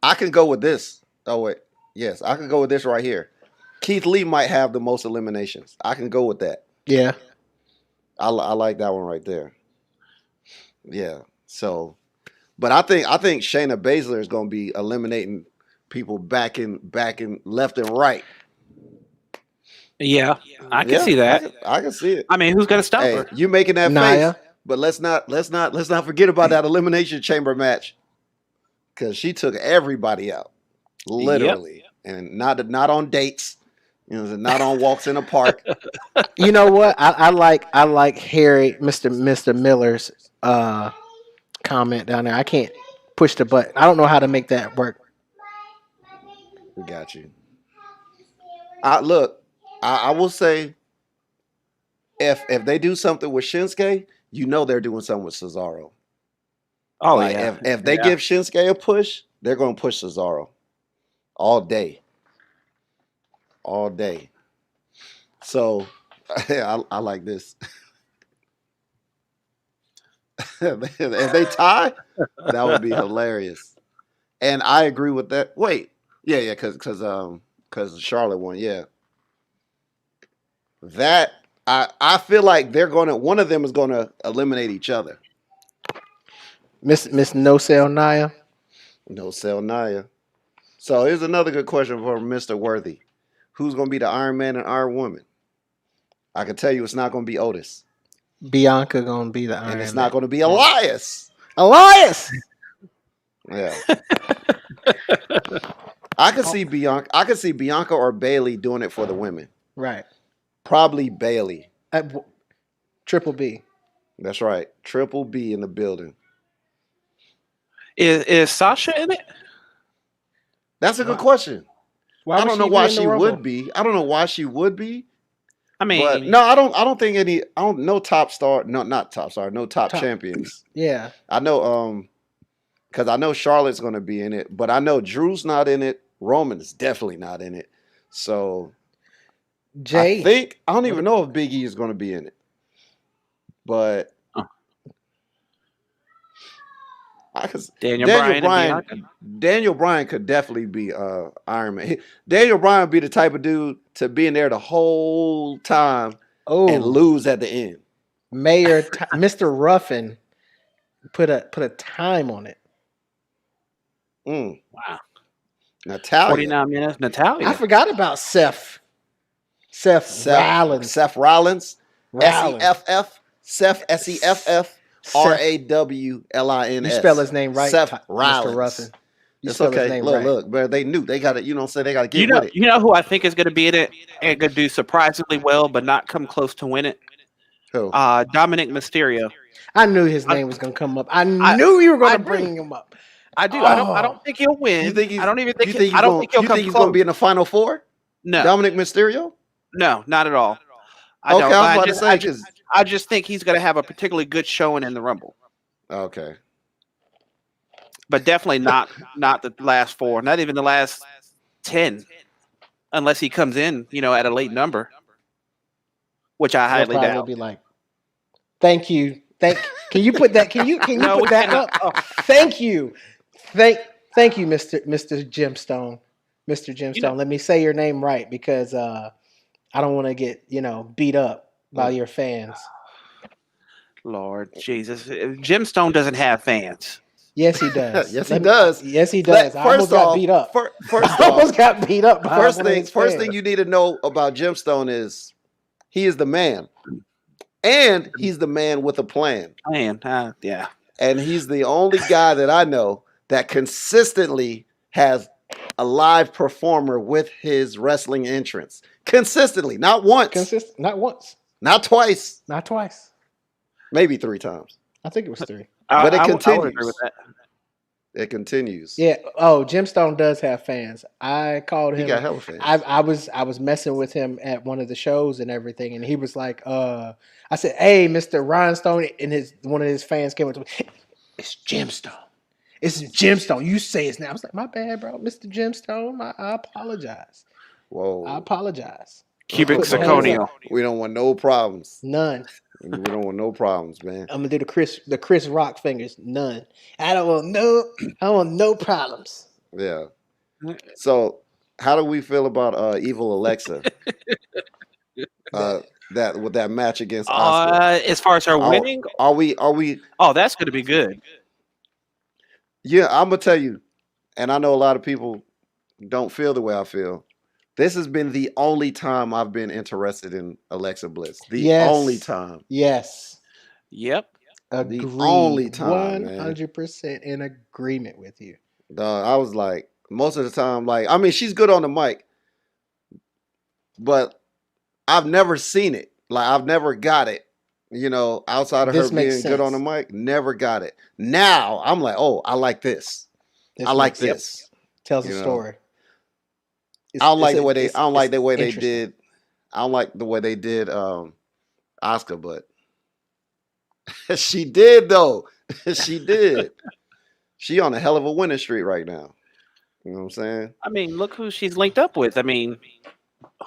Speaker 1: I can go with this. Oh wait, yes, I can go with this right here. Keith Lee might have the most eliminations. I can go with that.
Speaker 3: Yeah.
Speaker 1: I like that one right there. Yeah. So, but I think Shayna Baszler is going to be eliminating people back in left and right.
Speaker 2: Yeah, I can see that.
Speaker 1: I can see it.
Speaker 2: I mean, who's gonna stop
Speaker 1: Hey,
Speaker 2: her?
Speaker 1: you making that
Speaker 3: Nia.
Speaker 1: face, but let's not forget about that elimination chamber match because she took everybody out, literally, and not on dates, you know, not on walks in a park.
Speaker 3: You know what? I like Harry, Mr. Miller's comment down there. I can't push the button. I don't know how to make that work.
Speaker 1: We got you. Look, I will say, if they do something with Shinsuke, you know they're doing something with Cesaro.
Speaker 2: Oh
Speaker 1: Like,
Speaker 2: yeah.
Speaker 1: if they give Shinsuke a push, they're going to push Cesaro all day. All day. So, I like this. If they tie, that would be hilarious. And I agree with that. Wait. Yeah, because Charlotte won, yeah. That I feel like one of them is gonna eliminate each other.
Speaker 3: Miss No Sell Nia.
Speaker 1: No sell Nia. So here's another good question for Mr. Worthy. Who's gonna be the Iron Man and Iron Woman? I can tell you it's not gonna be Otis.
Speaker 3: Bianca gonna be the Iron
Speaker 1: And it's
Speaker 3: Man.
Speaker 1: not gonna be Elias.
Speaker 3: Elias.
Speaker 1: Yeah. I could see Bianca or Bailey doing it for the women.
Speaker 3: Right.
Speaker 1: Probably Bailey.
Speaker 3: Triple B.
Speaker 1: That's right. Triple B in the building.
Speaker 2: Is Sasha in it?
Speaker 1: That's a good question.
Speaker 3: Why
Speaker 1: I don't know why she would be. I don't know why she would be.
Speaker 2: I mean,
Speaker 1: But no, I don't think any. I don't know top star. No, not top star. No top champions.
Speaker 3: Yeah.
Speaker 1: I know. Because I know Charlotte's going to be in it, but I know Drew's not in it. Roman is definitely not in it. So
Speaker 3: Jay.
Speaker 1: I don't even know if Big E is going to be in it. But Daniel Bryan could definitely be Iron Man. Daniel Bryan would be the type of dude to be in there the whole time and lose at the end.
Speaker 3: Mr. Ruffin put a time on it.
Speaker 2: Wow.
Speaker 1: Natalia.
Speaker 2: 49 minutes. Natalia.
Speaker 3: I forgot about Seth Rollins.
Speaker 1: Seth Rollins.
Speaker 3: Rollins.
Speaker 1: S-E-F-F. Seth S-E-F-F. R-A-W-L-I-N-S.
Speaker 3: You spell his name right,
Speaker 1: Seth Rollins.
Speaker 3: Mr. Ruffin.
Speaker 1: It's okay. Look, man, they knew they got to, they got to get with it.
Speaker 2: You know who I think is going to be in it and going to do surprisingly well, but not come close to win it?
Speaker 1: Who?
Speaker 2: Dominic Mysterio.
Speaker 3: I knew his name was going to come up. I knew you were going to bring him up.
Speaker 2: I do. I don't think he'll win. I don't even think. I don't think he'll come close.
Speaker 1: He's going to be in the Final Four?
Speaker 2: No.
Speaker 1: Dominic Mysterio?
Speaker 2: No, not at all.
Speaker 1: I was about to say because
Speaker 2: I just think he's going to have a particularly good showing in the Rumble.
Speaker 1: Okay.
Speaker 2: But definitely not the last 4, not even the last 10, unless he comes in, at a late number, which I highly doubt.
Speaker 3: It'll be like Thank you. Can you put that? Can you
Speaker 2: No, we
Speaker 3: put that
Speaker 2: cannot.
Speaker 3: up?
Speaker 2: Oh,
Speaker 3: Thank you. Thank you, Mr. Gemstone. Mr.
Speaker 2: you know,
Speaker 3: Gemstone. Let me say your name right because I don't want to get, beat up by
Speaker 1: Mm.
Speaker 3: your fans.
Speaker 2: Lord Jesus, Gemstone doesn't have fans.
Speaker 3: Yes, he does.
Speaker 1: Yes, he does.
Speaker 3: Yes, he does. I almost
Speaker 1: First
Speaker 3: got
Speaker 1: off,
Speaker 3: beat up.
Speaker 1: first
Speaker 3: I
Speaker 1: off,
Speaker 3: almost got beat up by one of his
Speaker 1: first thing
Speaker 3: fans.
Speaker 1: you need to know about Gemstone is he is the man, and he's the man with a plan,
Speaker 2: Man, yeah.
Speaker 1: and he's the only guy that I know that consistently has a live performer with his wrestling entrance. Consistently, not once,
Speaker 3: Consistent. Not once.
Speaker 1: not twice,
Speaker 3: Not twice.
Speaker 1: maybe 3 times,
Speaker 3: I think it was 3.
Speaker 1: but it
Speaker 2: I would agree with
Speaker 1: continues.
Speaker 2: that.
Speaker 1: It continues.
Speaker 3: Yeah. Oh, Gemstone does have fans. I called
Speaker 1: He
Speaker 3: him.
Speaker 1: got hella fans.
Speaker 3: I was messing with him at one of the shows and everything, and he was like, I said, "Hey, Mr. Rhinestone," and one of his fans came up to me. It's Gemstone. It's Gemstone. You say his name. I was like, "My bad, bro, Mr. Gemstone. I apologize. I
Speaker 1: Whoa.
Speaker 3: apologize."
Speaker 2: Cubic
Speaker 3: Put my hands up.
Speaker 2: zirconium.
Speaker 1: We don't want no problems.
Speaker 3: None.
Speaker 1: We don't want no problems, man.
Speaker 3: I'm gonna do the Chris Rock fingers. None. I don't want no problems.
Speaker 1: Yeah. So, how do we feel about Evil Alexa? That with that match against Asuka.
Speaker 2: As far as her winning,
Speaker 1: Are we?
Speaker 2: oh, that's going to be good.
Speaker 1: Yeah, I'm gonna tell you, and I know a lot of people don't feel the way I feel. This has been the only time I've been interested in Alexa Bliss. The
Speaker 3: Yes.
Speaker 1: only time.
Speaker 3: Yes.
Speaker 2: Yep.
Speaker 3: Agreed.
Speaker 1: only time, man.
Speaker 3: 100% in agreement with you.
Speaker 1: Dog, I was like, most of the time, like, I mean, she's good on the mic, but I've never seen it. Like, I've never got it. Outside of
Speaker 3: This
Speaker 1: her
Speaker 3: makes
Speaker 1: being good on the
Speaker 3: sense.
Speaker 1: mic, never got it. Now I'm like, oh, I like this.
Speaker 3: This
Speaker 1: I like
Speaker 3: makes
Speaker 1: this.
Speaker 3: sense. Tells a
Speaker 1: you know.
Speaker 3: story.
Speaker 1: I don't like the way they.
Speaker 3: it's-
Speaker 1: I don't like the way they
Speaker 3: interesting.
Speaker 1: did. I don't like the way they did Oscar, but she did though. She did. She on a hell of a winning streak right now. You know what I'm saying?
Speaker 2: I mean, look who she's linked up with. I mean,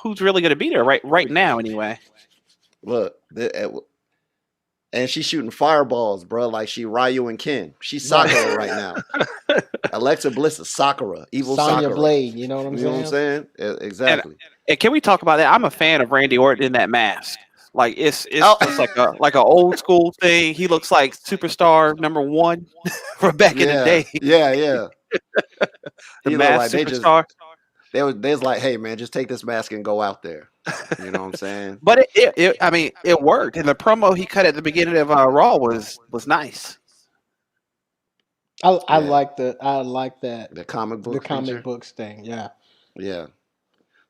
Speaker 2: who's really going to beat her right now anyway?
Speaker 1: Look, and she's shooting fireballs, bro, like she Ryu and Ken. She's Sakura right now. Alexa Bliss is Sakura, evil
Speaker 3: Sonya
Speaker 1: Sakura.
Speaker 3: Blade, you know what I'm
Speaker 1: You know what I'm
Speaker 3: saying?
Speaker 1: saying? Exactly.
Speaker 2: And can we talk about that? I'm a fan of Randy Orton in that mask. Like it's
Speaker 1: Oh.
Speaker 2: just like a old school thing. He looks like superstar #1 from back in the day.
Speaker 1: Yeah.
Speaker 2: The
Speaker 1: He look
Speaker 2: mask
Speaker 1: like they
Speaker 2: superstar.
Speaker 1: they was like, hey man, just take this mask and go out there. You know what I'm saying?
Speaker 2: But I mean, it worked. And the promo he cut at the beginning of Raw was nice.
Speaker 3: I like that
Speaker 1: The comic book.
Speaker 3: the comic
Speaker 1: feature.
Speaker 3: books thing. Yeah.
Speaker 1: Yeah.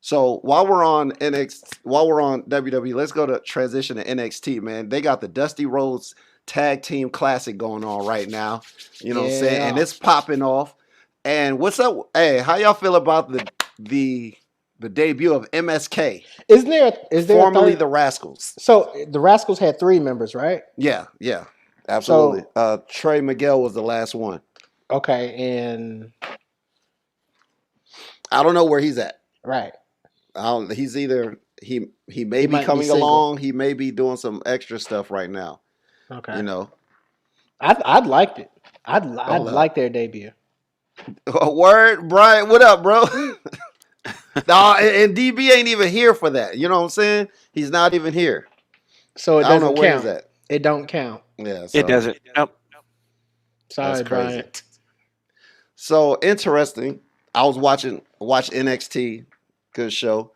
Speaker 1: So while we're on WWE, let's go to transition to NXT, man. They got the Dusty Rhodes Tag Team Classic going on right now. You know what I'm saying? And
Speaker 3: Yeah.
Speaker 1: it's popping off. And what's up? Hey, how y'all feel about the debut of MSK,
Speaker 3: Is there
Speaker 1: formerly
Speaker 3: a
Speaker 1: the Rascals?
Speaker 3: So the Rascals had 3 members, right?
Speaker 1: Yeah, absolutely. Trey Miguel was the last one.
Speaker 3: Okay, and
Speaker 1: I don't know where he's at.
Speaker 3: right.
Speaker 1: He's either he may
Speaker 3: He
Speaker 1: be
Speaker 3: might be
Speaker 1: coming
Speaker 3: single.
Speaker 1: along. He may be doing some extra stuff right now.
Speaker 3: Okay.
Speaker 1: You know,
Speaker 3: I'd liked it. I'd
Speaker 1: Hold up.
Speaker 3: like their debut.
Speaker 1: word, Brian. What up, bro? No, and DB ain't even here for that. You know what I'm saying? He's not even here.
Speaker 3: So it
Speaker 1: I don't know
Speaker 3: doesn't
Speaker 1: where
Speaker 3: count.
Speaker 1: he's at.
Speaker 3: It don't count.
Speaker 1: Yeah, so
Speaker 2: It doesn't. Nope.
Speaker 3: Sorry,
Speaker 1: that's crazy.
Speaker 3: Brian.
Speaker 1: So interesting. I was watch NXT. Good show.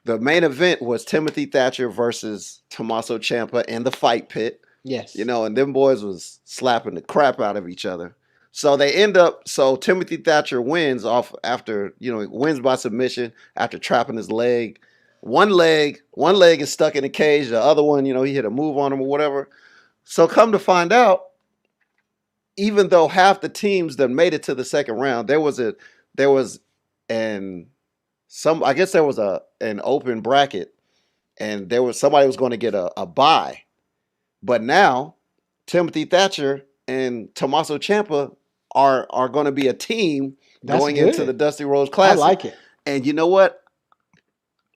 Speaker 1: The main event was Timothy Thatcher versus Tommaso Ciampa in the Fight Pit.
Speaker 3: Yes.
Speaker 1: And them boys was slapping the crap out of each other. So Timothy Thatcher wins wins by submission after trapping his leg. One leg is stuck in a cage. The other one, he hit a move on him or whatever. So come to find out, even though half the teams that made it to the second round, there was an open bracket, and there was somebody was going to get a bye. But now Timothy Thatcher and Tommaso Ciampa are going to be a team going
Speaker 3: good.
Speaker 1: into the Dusty Rhodes
Speaker 3: I
Speaker 1: Classic.
Speaker 3: like it.
Speaker 1: And you know what?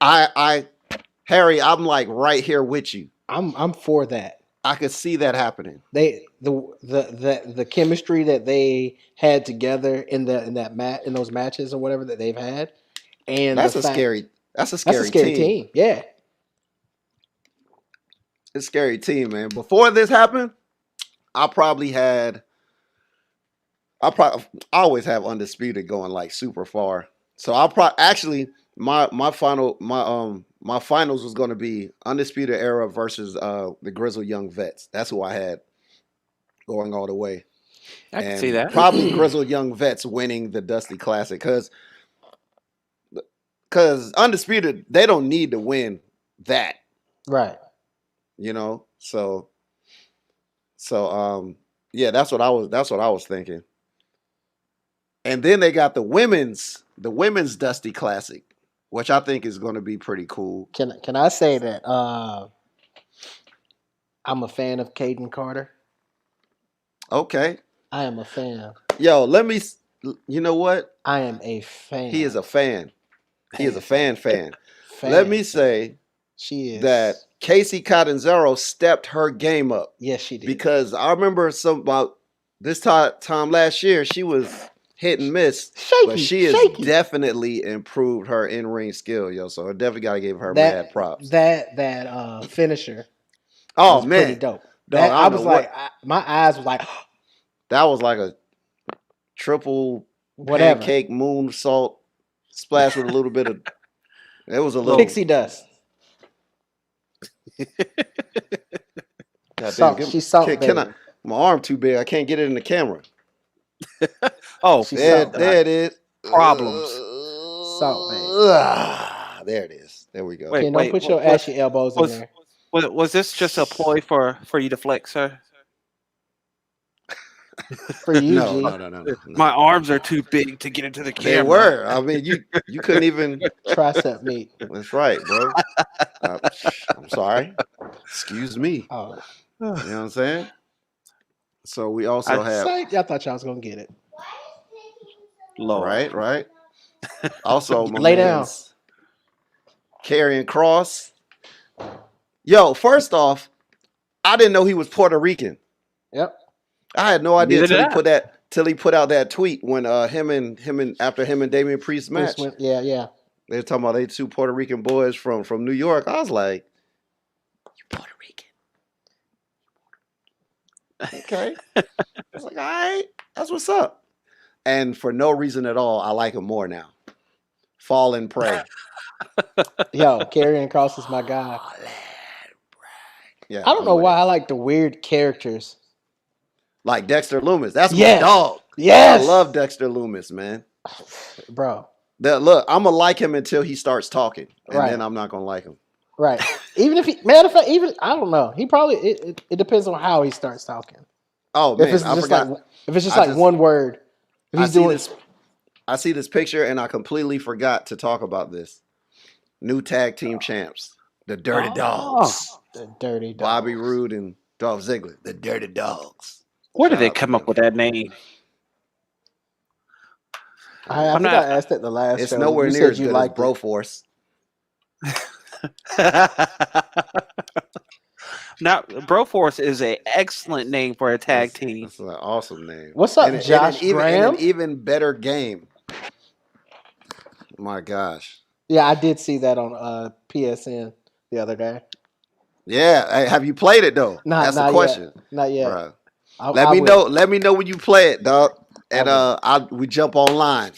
Speaker 1: Harry, I'm like right here with you.
Speaker 3: I'm for that.
Speaker 1: I could see that happening.
Speaker 3: The chemistry that they had together in those matches or whatever that they've had, and
Speaker 1: That's
Speaker 3: the
Speaker 1: a
Speaker 3: fact
Speaker 1: scary. That's a
Speaker 3: that's a
Speaker 1: scary
Speaker 3: scary
Speaker 1: team.
Speaker 3: team. Yeah,
Speaker 1: It's a scary team, man. Before this happened, I probably had. I always have Undisputed going like super far. So I'll actually my finals was going to be Undisputed Era versus the Grizzled Young Vets. That's who I had going all the way.
Speaker 2: I can see that.
Speaker 1: Probably Grizzled Young Vets winning the Dusty Classic because Undisputed, they don't need to win that,
Speaker 3: right.
Speaker 1: you know. So yeah, that's what I was thinking. And then they got the women's Dusty Classic, which I think is going to be pretty cool.
Speaker 3: Can I say that I'm a fan of Caden Carter?
Speaker 1: Okay.
Speaker 3: I am a fan.
Speaker 1: Yo, you know what?
Speaker 3: I am a fan.
Speaker 1: He is a fan. He is a fan.
Speaker 3: Fan.
Speaker 1: Let me say
Speaker 3: she is
Speaker 1: that Casey Catanzaro stepped her game up.
Speaker 3: Yes, she did.
Speaker 1: Because I remember about this time last year, she was hit and miss, but she has definitely improved her in-ring skill, yo. So I definitely gotta give her mad props.
Speaker 3: That finisher.
Speaker 1: Oh
Speaker 3: was
Speaker 1: man,
Speaker 3: pretty dope.
Speaker 1: Dog,
Speaker 3: I was like, my eyes was like,
Speaker 1: that was like a triple
Speaker 3: whatever
Speaker 1: pancake moonsault splash with a little bit of. It was a little
Speaker 3: pixie dust. She's salt.
Speaker 1: My arm too big. I can't get it in the camera.
Speaker 2: Oh,
Speaker 1: there it is.
Speaker 2: Problems.
Speaker 3: Salt,
Speaker 1: there it is. There we go.
Speaker 3: Wait, don't put your ashy elbows in there.
Speaker 2: Was this just a ploy for you to flex, sir?
Speaker 3: For you,
Speaker 1: no.
Speaker 2: My arms are too big to get into the camera.
Speaker 1: They were. I mean, you couldn't even
Speaker 3: tricep meat.
Speaker 1: That's right, bro. I'm sorry. Excuse me.
Speaker 3: Oh.
Speaker 1: You know what I'm saying? So we also have.
Speaker 3: I thought y'all was gonna get it.
Speaker 1: Lord. Right. Also, my
Speaker 3: lay down.
Speaker 1: Karrion Kross. Yo, first off, I didn't know he was Puerto Rican.
Speaker 3: Yep.
Speaker 1: I had no idea till he put out that tweet when him and Damian Priest match.
Speaker 3: Yeah.
Speaker 1: They were talking about they two Puerto Rican boys from New York. I was like, you Puerto Rican. Okay. I was like, all right, that's what's up. And for no reason at all, I like him more now. Fall and pray.
Speaker 3: Yo, Karrion Kross is my guy.
Speaker 1: Yeah,
Speaker 3: I don't know why I like the weird characters.
Speaker 1: Like Dexter Lumis. That's my dog.
Speaker 3: Yes.
Speaker 1: I love Dexter Lumis, man.
Speaker 3: Bro.
Speaker 1: Look, I'm going to like him until he starts talking. And then I'm not going to like him.
Speaker 3: Right. Even if matter of fact, I don't know. He probably, it depends on how he starts talking.
Speaker 1: Oh, man, I forgot.
Speaker 3: If it's just like one word. If he's
Speaker 1: I see this picture and I completely forgot to talk about this. New tag team champs. The Dirty Dogs.
Speaker 3: The Dirty Dogs.
Speaker 1: Bobby Roode and Dolph Ziggler. The Dirty Dogs.
Speaker 2: Where did they come up with that name?
Speaker 3: I think I asked it the last
Speaker 1: It's
Speaker 3: show.
Speaker 1: nowhere near as good as Broforce.
Speaker 2: Now, Broforce is an excellent name for a tag team.
Speaker 1: That's an awesome name.
Speaker 3: What's up, Josh Graham?
Speaker 1: An even better game. My gosh.
Speaker 3: Yeah, I did see that on PSN the other day.
Speaker 1: Yeah, hey, have you played it though? That's the question.
Speaker 3: Not yet.
Speaker 1: Right. Let me know. Let me know when you play it, dog. And we jump online.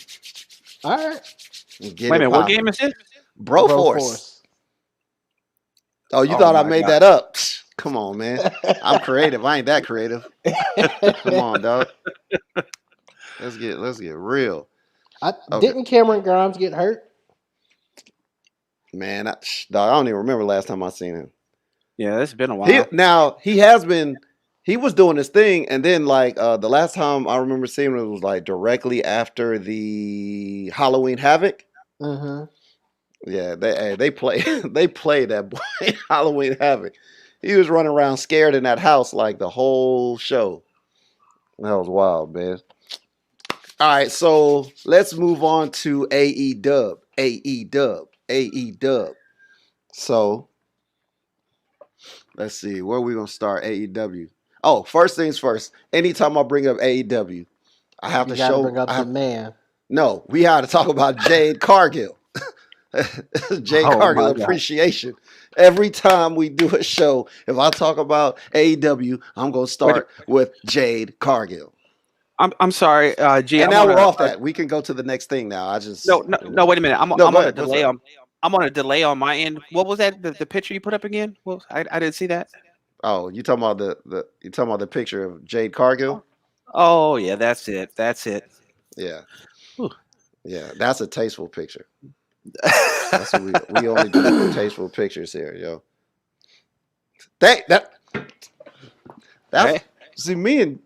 Speaker 3: All right.
Speaker 2: Wait a minute, what game is it?
Speaker 1: Broforce. Oh, you thought I made that up? Come on, man. I'm creative. I ain't that creative. Come on, dog. Let's get real.
Speaker 3: Didn't Cameron Grimes get hurt?
Speaker 1: Man, dog, I don't even remember last time I seen him.
Speaker 2: Yeah, it's been a while.
Speaker 1: He has been. He was doing his thing, and then like the last time I remember seeing him was like directly after the Halloween Havoc.
Speaker 3: Mm-hmm.
Speaker 1: Yeah, they play that boy Halloween Havoc. He was running around scared in that house like the whole show. That was wild, man. All right, so let's move on to AEW. So Let's see. Where are we gonna start? AEW. Oh, first things first. Anytime I bring up AEW, I have
Speaker 3: You
Speaker 1: to
Speaker 3: got to
Speaker 1: show.
Speaker 3: bring up the man.
Speaker 1: No, we have to talk about Jade Cargill. Jade
Speaker 2: Oh
Speaker 1: Cargill
Speaker 2: my God.
Speaker 1: appreciation. Every time we do a show, if I talk about AEW, I'm gonna start with Jade Cargill.
Speaker 2: I'm sorry, G.
Speaker 1: And
Speaker 2: I'm
Speaker 1: now
Speaker 2: on
Speaker 1: we're
Speaker 2: a
Speaker 1: off that. We can go to the next thing now. I just
Speaker 2: no. Wait a minute. I'm
Speaker 1: No,
Speaker 2: I'm
Speaker 1: go
Speaker 2: on a
Speaker 1: ahead. What's
Speaker 2: delay
Speaker 1: up?
Speaker 2: on. I'm on a delay on my end. What was that? The picture you put up again? Well, I didn't see that.
Speaker 1: Oh, you talking about the picture of Jade Cargill?
Speaker 2: Oh yeah, that's it. That's it.
Speaker 1: Yeah,
Speaker 2: Whew.
Speaker 1: yeah. That's a tasteful picture. That's what we only do tasteful pictures here, yo. That's
Speaker 2: Hey.
Speaker 1: see me and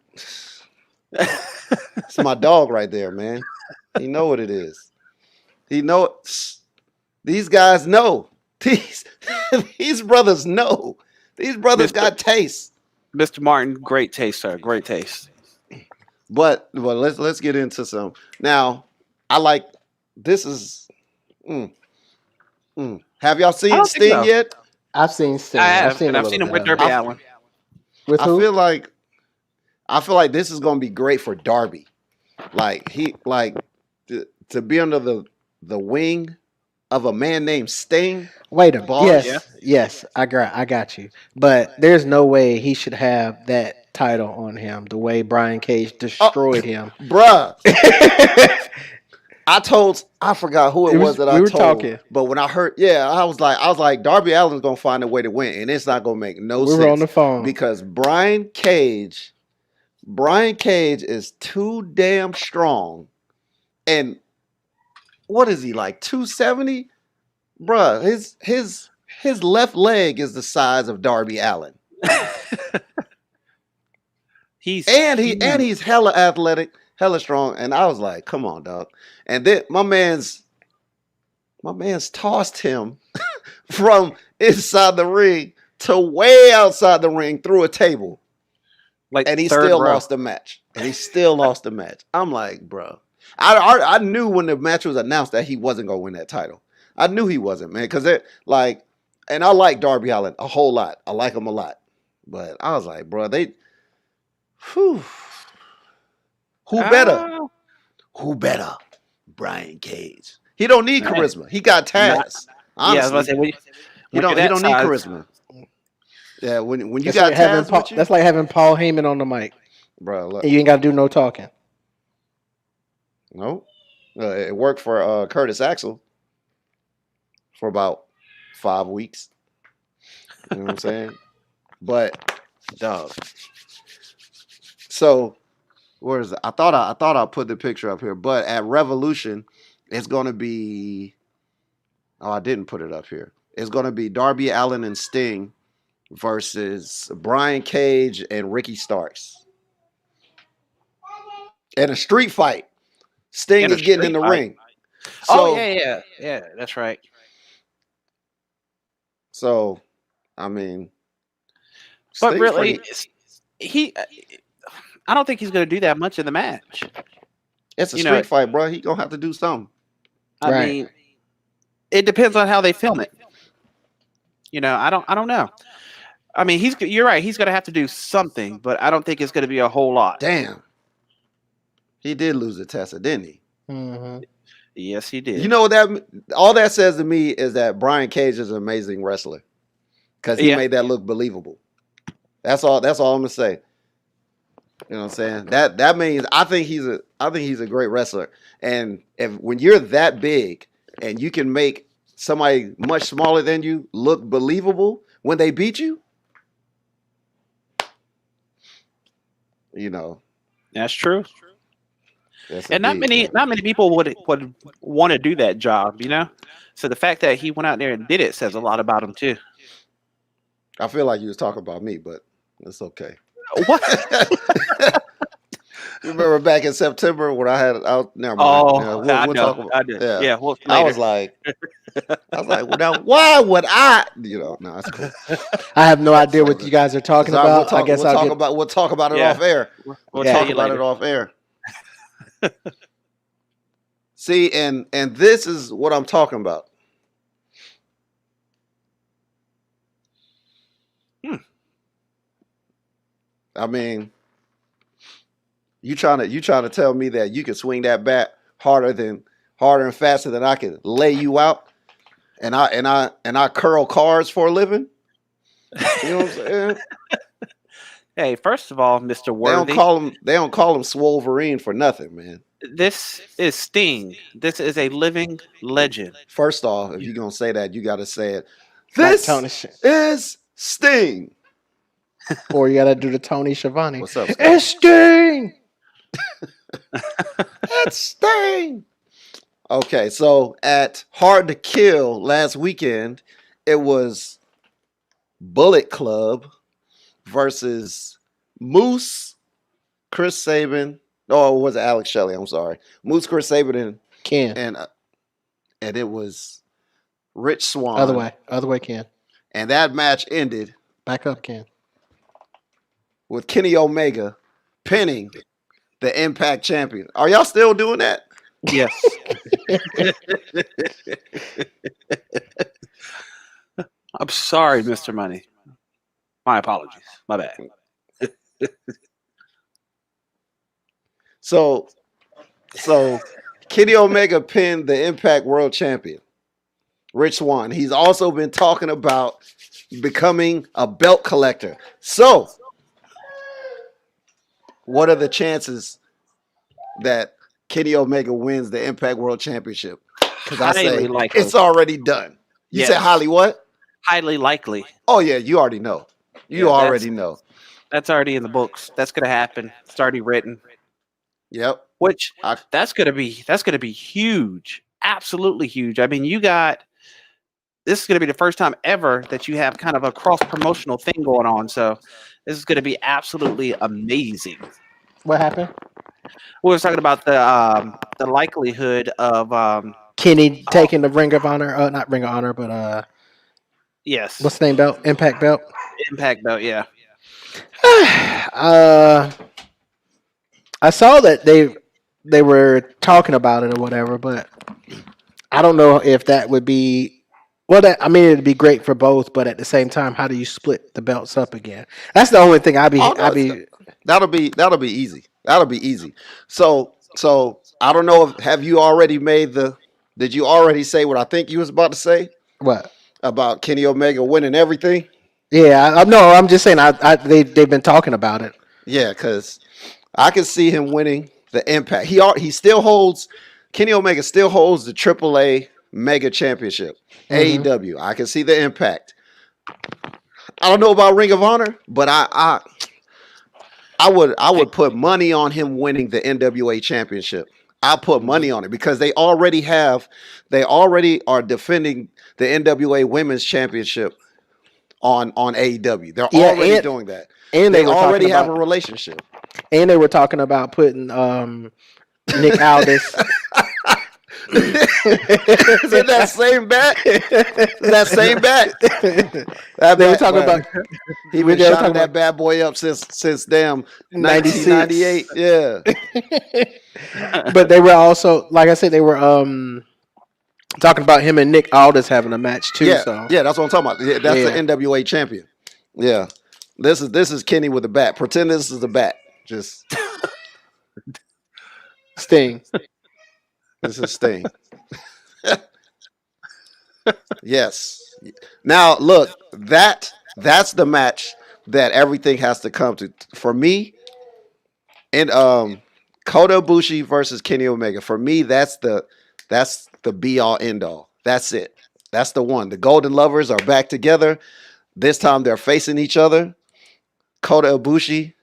Speaker 1: it's my dog right there, man. He know what it is. He know these guys know. These these brothers know. These brothers
Speaker 2: Mr.
Speaker 1: got taste.
Speaker 2: Mr. Martin, great taste, sir. Great taste.
Speaker 1: But well, let's get into some now. I like this is. Mm, Have y'all
Speaker 2: I
Speaker 1: seen
Speaker 2: don't think
Speaker 1: Sting
Speaker 2: so.
Speaker 1: yet?
Speaker 3: I've seen Sting.
Speaker 2: I
Speaker 3: I've
Speaker 2: have,
Speaker 3: seen
Speaker 2: and
Speaker 3: a
Speaker 2: I've
Speaker 3: little
Speaker 2: seen him
Speaker 3: bit
Speaker 2: with
Speaker 3: of
Speaker 2: Darby
Speaker 3: it.
Speaker 2: Allin.
Speaker 3: With
Speaker 1: I
Speaker 3: who?
Speaker 1: feel like this is gonna be great for Darby. Like to be under the wing of a man named Sting.
Speaker 3: Wait a minute.
Speaker 1: Bars.
Speaker 2: Yeah.
Speaker 3: Yes, I got you. But there's no way he should have that title on him. The way Brian Cage destroyed him.
Speaker 1: Bruh. I forgot who it was that I
Speaker 3: We were
Speaker 1: told,
Speaker 3: talking.
Speaker 1: but when I heard, yeah, I was like, Darby Allin's gonna find a way to win, and it's not gonna make no
Speaker 3: We were on
Speaker 1: sense
Speaker 3: the phone.
Speaker 1: because Brian Cage is too damn strong, and what is he like 270, bruh? His left leg is the size of Darby Allin,
Speaker 2: He's
Speaker 1: and
Speaker 2: huge.
Speaker 1: he's hella athletic, hella strong, and I was like, come on, dog, and then my man's tossed him from inside the ring to way outside the ring through a table,
Speaker 2: like
Speaker 1: and he
Speaker 2: third
Speaker 1: still
Speaker 2: row.
Speaker 1: lost the match. I'm like, bro, I knew when the match was announced that he wasn't gonna win that title. I knew he wasn't, man, because it like, and I like Darby Allin a whole lot. I like him a lot, but I was like, bro, whew, who better?
Speaker 2: Ah,
Speaker 1: Who better? Brian Cage. He don't need
Speaker 2: man.
Speaker 1: charisma. He got Taz.
Speaker 2: Yeah, I was about to
Speaker 1: Honestly,
Speaker 2: say, when
Speaker 1: he
Speaker 2: you're
Speaker 1: don't
Speaker 2: that
Speaker 1: need
Speaker 2: size,
Speaker 1: charisma. Yeah, when you
Speaker 3: That's
Speaker 1: got
Speaker 3: like having
Speaker 1: Taz with you,
Speaker 3: That's like having Paul Heyman on the mic,
Speaker 1: bro. Look,
Speaker 3: and you ain't got to do no talking.
Speaker 1: no, it worked for Curtis Axel for about 5 weeks. You know what I'm saying? But dog. So where is it? I thought I put the picture up here, but at Revolution, it's gonna be. Oh, I didn't put it up here. It's gonna be Darby Allin and Sting versus Brian Cage and Ricky Starks in a street fight. Sting
Speaker 2: in a
Speaker 1: is getting in
Speaker 2: street
Speaker 1: the
Speaker 2: fight.
Speaker 1: ring.
Speaker 2: Oh
Speaker 1: So,
Speaker 2: yeah. That's right.
Speaker 1: so I mean,
Speaker 2: But
Speaker 1: Sting's
Speaker 2: really,
Speaker 1: pretty.
Speaker 2: he. I don't think he's going to do that much in the match.
Speaker 1: It's a
Speaker 2: You know,
Speaker 1: street fight, bro. He gonna have to do something.
Speaker 2: I
Speaker 3: Right.
Speaker 2: mean, it depends on how they film it. I don't know. I mean, you're right. He's going to have to do something, but I don't think it's going to be a whole lot.
Speaker 1: Damn, he did lose to Tessa, didn't he?
Speaker 3: Mm-hmm.
Speaker 2: Yes, he did.
Speaker 1: You know what that all that says to me is that Brian Cage is an amazing wrestler because he
Speaker 2: Yeah.
Speaker 1: made that look believable. That's all. That's all I'm gonna say. You know what I'm saying? That means I think he's a great wrestler. And when you're that big and you can make somebody much smaller than you look believable when they beat you,
Speaker 2: That's true.
Speaker 1: that's
Speaker 2: And not many people would want to do that job. So the fact that he went out there and did it says a lot about him too.
Speaker 1: I feel like you was talking about me, but it's okay.
Speaker 2: What?
Speaker 1: You remember back in September when never mind.
Speaker 2: Oh,
Speaker 1: Yeah,
Speaker 2: I
Speaker 1: we'll
Speaker 2: know.
Speaker 1: talk about,
Speaker 2: I do.
Speaker 1: yeah.
Speaker 2: Yeah. Well,
Speaker 1: I
Speaker 2: later.
Speaker 1: was like, well, now why would I? No, it's cool.
Speaker 3: I have no idea what you guys are talking
Speaker 1: Sorry,
Speaker 3: about. I guess
Speaker 1: we'll talk about it
Speaker 2: Yeah.
Speaker 1: off air.
Speaker 2: We'll
Speaker 1: We'll
Speaker 2: tell
Speaker 1: talk
Speaker 2: you
Speaker 1: about
Speaker 2: later.
Speaker 1: it off air. See, and this is what I'm talking about. I mean, you trying to tell me that you can swing that bat harder and faster than I can lay you out, and I curl cars for a living. You know what I'm saying?
Speaker 2: Hey, first of all, Mister
Speaker 1: They don't
Speaker 2: Worthy,
Speaker 1: call him Swolverine for nothing, man.
Speaker 2: this is Sting. This is a living legend.
Speaker 1: First off, if you're gonna say that, you got to say it.
Speaker 3: Like
Speaker 1: This
Speaker 3: Tony,
Speaker 1: is Sting.
Speaker 3: or you gotta do the Tony Schiavone.
Speaker 1: What's up, Scott?
Speaker 3: It's Sting.
Speaker 1: It's Sting. Okay, so at Hard to Kill last weekend, it was Bullet Club versus Moose, Chris Sabin. Oh, it was Alex Shelley. I'm sorry, Moose, Chris Sabin,
Speaker 3: Ken.
Speaker 1: and it was Rich Swann.
Speaker 3: Other way, Ken.
Speaker 1: And that match ended
Speaker 3: Back up, Ken.
Speaker 1: with Kenny Omega pinning the Impact champion. Are y'all still doing that?
Speaker 2: Yes. I'm sorry, Mr. Money. My apologies. My bad.
Speaker 1: So Kenny Omega pinned the Impact World Champion, Rich Swann. He's also been talking about becoming a belt collector. So, what are the chances that Kenny Omega wins the Impact World Championship? Because I say
Speaker 2: Highly likely.
Speaker 1: it's already done. You
Speaker 2: Yes.
Speaker 1: said highly what?
Speaker 2: Highly likely.
Speaker 1: Oh yeah, you already know. You
Speaker 2: Yeah,
Speaker 1: already know.
Speaker 2: That's already in the books. That's gonna happen. It's already written.
Speaker 1: Yep.
Speaker 2: Which
Speaker 1: I-
Speaker 2: that's gonna be huge. Absolutely huge. I mean, this is gonna be the first time ever that you have kind of a cross promotional thing going on. So this is gonna be absolutely amazing.
Speaker 3: What happened?
Speaker 2: We were talking about the likelihood of
Speaker 3: Kenny taking the Ring of Honor. Not Ring of Honor, but
Speaker 2: yes,
Speaker 3: what's the name belt? Impact belt.
Speaker 2: Impact belt. Yeah.
Speaker 3: I saw that they were talking about it or whatever, but I don't know if that would be. Well, I mean, it'd be great for both, but at the same time, how do you split the belts up again? That's the only thing I'd be.
Speaker 1: Oh, no, that'll be easy. That'll be easy. So I don't know if have you already made the. Did you already say what I think you was about to say
Speaker 3: What?
Speaker 1: about Kenny Omega winning everything?
Speaker 3: Yeah, no, I'm just saying. They've been talking about it.
Speaker 1: Yeah, because I can see him winning the Impact. He still holds. Kenny Omega still holds the AAA Mega Championship.
Speaker 3: Mhm.
Speaker 1: AEW. I can see the Impact. I don't know about Ring of Honor, but I would put money on him winning the NWA Championship. I put money on it because they already are defending the NWA Women's Championship on AEW. They're
Speaker 3: Yeah,
Speaker 1: already
Speaker 3: and-
Speaker 1: doing that.
Speaker 3: And
Speaker 1: They
Speaker 3: were
Speaker 1: already
Speaker 3: talking
Speaker 1: have a
Speaker 3: about,
Speaker 1: relationship.
Speaker 3: and they were talking about putting Nick Aldis.
Speaker 1: Is it that same bat? That same bat? That
Speaker 3: They were
Speaker 1: bat,
Speaker 3: talking
Speaker 1: man.
Speaker 3: about.
Speaker 1: He
Speaker 3: They
Speaker 1: been
Speaker 3: were
Speaker 1: shining
Speaker 3: talking
Speaker 1: that bad boy up since damn
Speaker 3: 96.
Speaker 1: 1998. Yeah.
Speaker 3: But they were also, like I said, they were talking about him and Nick Aldis having a match too.
Speaker 1: Yeah,
Speaker 3: So
Speaker 1: yeah, that's what I'm talking about. Yeah, that's
Speaker 3: Yeah.
Speaker 1: the NWA champion. Yeah, this is Kenny with the bat. Pretend this is the bat. Just
Speaker 3: Sting.
Speaker 1: this is Sting. Yes. Now look, that's the match that everything has to come to for me. And Kota Ibushi versus Kenny Omega. For me, that's the be all end all. That's it. That's the one. The Golden Lovers are back together. This time they're facing each other. Kota Ibushi.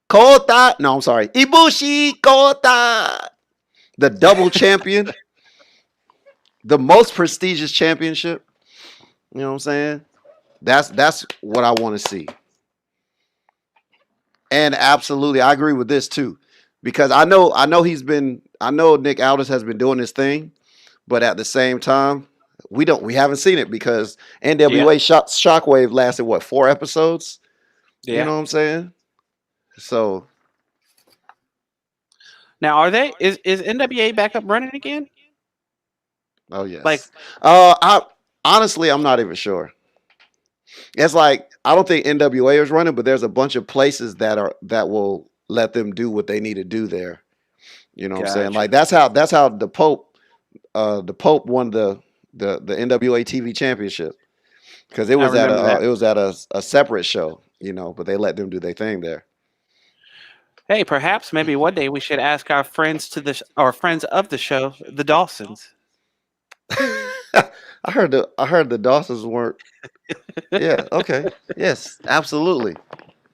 Speaker 1: Kota. No, I'm sorry. Ibushi Kota. The double champion. The most prestigious championship. You know what I'm saying? That's what I want to see. And absolutely, I agree with this too. Because I know Nick Aldis has been doing his thing, but at the same time, we haven't seen it because NWA Shockwave lasted what, 4 episodes?
Speaker 2: Yeah.
Speaker 1: You know what I'm saying? So
Speaker 2: Now, is NWA back up running again?
Speaker 1: oh yes.
Speaker 2: Like-
Speaker 1: I honestly I'm not even sure. It's like I don't think NWA is running, but there's a bunch of places that will let them do what they need to do there. You know what I'm saying?
Speaker 2: Gotcha.
Speaker 1: Like that's how the Pope won the NWA TV championship because it
Speaker 2: I
Speaker 1: was at
Speaker 2: remember that.
Speaker 1: a separate show, you know, but they let them do their thing there.
Speaker 2: Hey, perhaps maybe one day we should ask our friends our friends of the show, the Dawsons.
Speaker 1: I heard the Dawsons weren't. Yeah. Okay. Yes. Absolutely.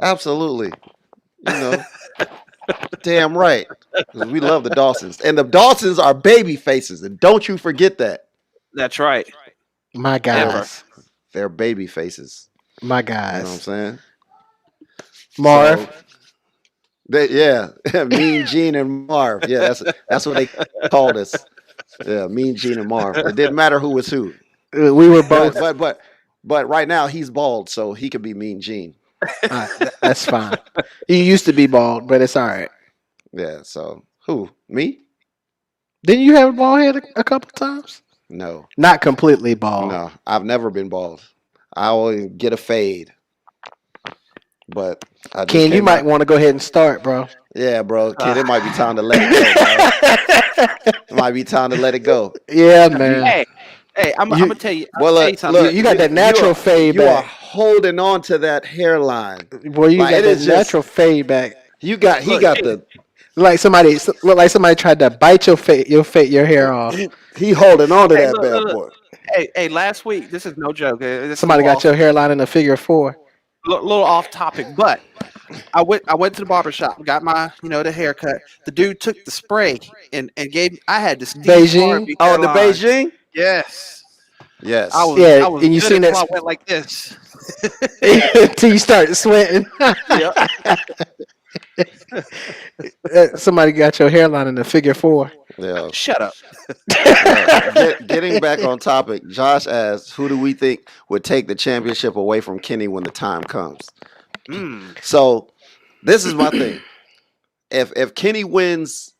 Speaker 1: Absolutely. You know. Damn right. 'Cause we love the Dawsons, and the Dawsons are baby faces, and don't you forget that
Speaker 2: That's right.
Speaker 3: My
Speaker 2: Ever.
Speaker 3: guys.
Speaker 1: they're baby faces.
Speaker 3: My
Speaker 1: You know what I'm
Speaker 3: guys.
Speaker 1: saying?
Speaker 3: Marv.
Speaker 1: So yeah, Mean Gene and Marv. Yeah, that's what they called us. Yeah, Mean Gene and Marv. It didn't matter who was who,
Speaker 3: We were
Speaker 1: but
Speaker 3: both.
Speaker 1: but right now he's bald, so he could be Mean Gene.
Speaker 3: That's fine. You used to be bald, but it's all right.
Speaker 1: Yeah. So who? Me?
Speaker 3: Didn't you have a bald head a couple times?
Speaker 1: No,
Speaker 3: Not completely bald.
Speaker 1: no. I've never been bald. I always get a fade, but I just
Speaker 3: Ken, you
Speaker 1: came
Speaker 3: might
Speaker 1: out.
Speaker 3: want to go ahead and start, bro.
Speaker 1: Yeah, bro, kid, it might be time to let it go, bro. It might be time to let it go.
Speaker 3: Yeah, man.
Speaker 2: Hey, I'm
Speaker 3: You-
Speaker 2: gonna tell you.
Speaker 1: Well,
Speaker 2: I'll tell you something.
Speaker 3: you got that natural fade
Speaker 1: You are
Speaker 3: back.
Speaker 1: holding on to that hairline.
Speaker 3: Boy, you
Speaker 1: Like,
Speaker 3: got
Speaker 1: it
Speaker 3: that
Speaker 1: is just-
Speaker 3: natural fade back.
Speaker 1: He got the
Speaker 3: Like somebody tried to bite your hair off.
Speaker 1: he holding on to
Speaker 2: Hey,
Speaker 1: that
Speaker 2: look,
Speaker 1: bad
Speaker 2: look,
Speaker 1: boy.
Speaker 2: Hey, last week. This is no joke. This is
Speaker 3: Somebody
Speaker 2: a little
Speaker 3: got your hairline in a figure four.
Speaker 2: little off topic, but I went to the barber shop, got my the haircut. The dude took the spray and gave. I had the Steve
Speaker 3: Beijing?
Speaker 2: Harvey
Speaker 1: Oh, the
Speaker 2: hairline.
Speaker 1: Beijing.
Speaker 2: Yes,
Speaker 1: Yes.
Speaker 3: Yeah,
Speaker 2: I was
Speaker 3: and you
Speaker 2: good
Speaker 3: seen
Speaker 2: until
Speaker 3: that
Speaker 2: I went like this.
Speaker 3: until you started sweating.
Speaker 2: Yeah.
Speaker 3: Somebody got your hairline in a figure four.
Speaker 1: Yeah.
Speaker 2: Shut up.
Speaker 1: Getting back on topic, Josh asked, "Who do we think would take the championship away from Kenny when the time comes?"
Speaker 2: Mm.
Speaker 1: So this is my thing. If Kenny wins,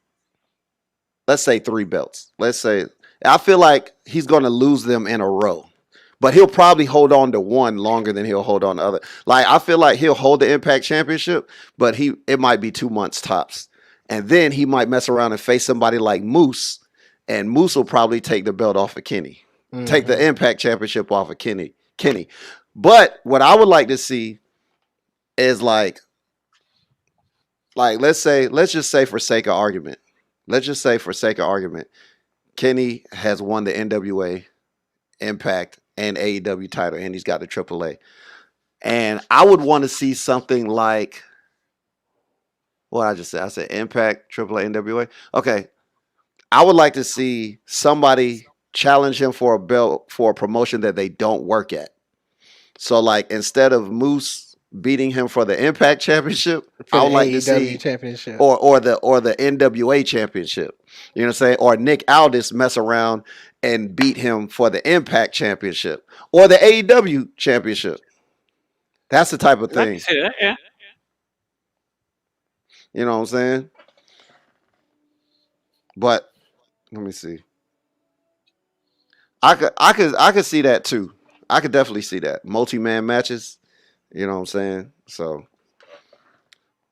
Speaker 1: let's say 3 belts, let's say I feel like he's going to lose them in a row, but he'll probably hold on to one longer than he'll hold on to other. Like I feel like he'll hold the Impact Championship, but it might be 2 months tops, and then he might mess around and face somebody like Moose, and Moose will probably take the belt off of Kenny, take the Impact Championship off of Kenny. But what I would like to see is like let's just say for sake of argument, Kenny has won the NWA, Impact, and AEW title, and he's got the AAA. And I would want to see something like what I just said. I said Impact, AAA, NWA. Okay, I would like to see somebody challenge him for a belt for a promotion that they don't work at. So, like, instead of Moose beating him for the Impact Championship,
Speaker 3: For
Speaker 1: I
Speaker 3: the
Speaker 1: would like to
Speaker 3: AEW
Speaker 1: see
Speaker 3: championship.
Speaker 1: or the NWA Championship. You know what I'm saying? Or Nick Aldis mess around and beat him for the Impact Championship or the AEW Championship. That's the type of
Speaker 2: I can
Speaker 1: thing.
Speaker 2: see that. Yeah.
Speaker 1: You know what I'm saying? But let me see. I could see that too. I could definitely see that. Multi-man matches. You know what I'm saying? So,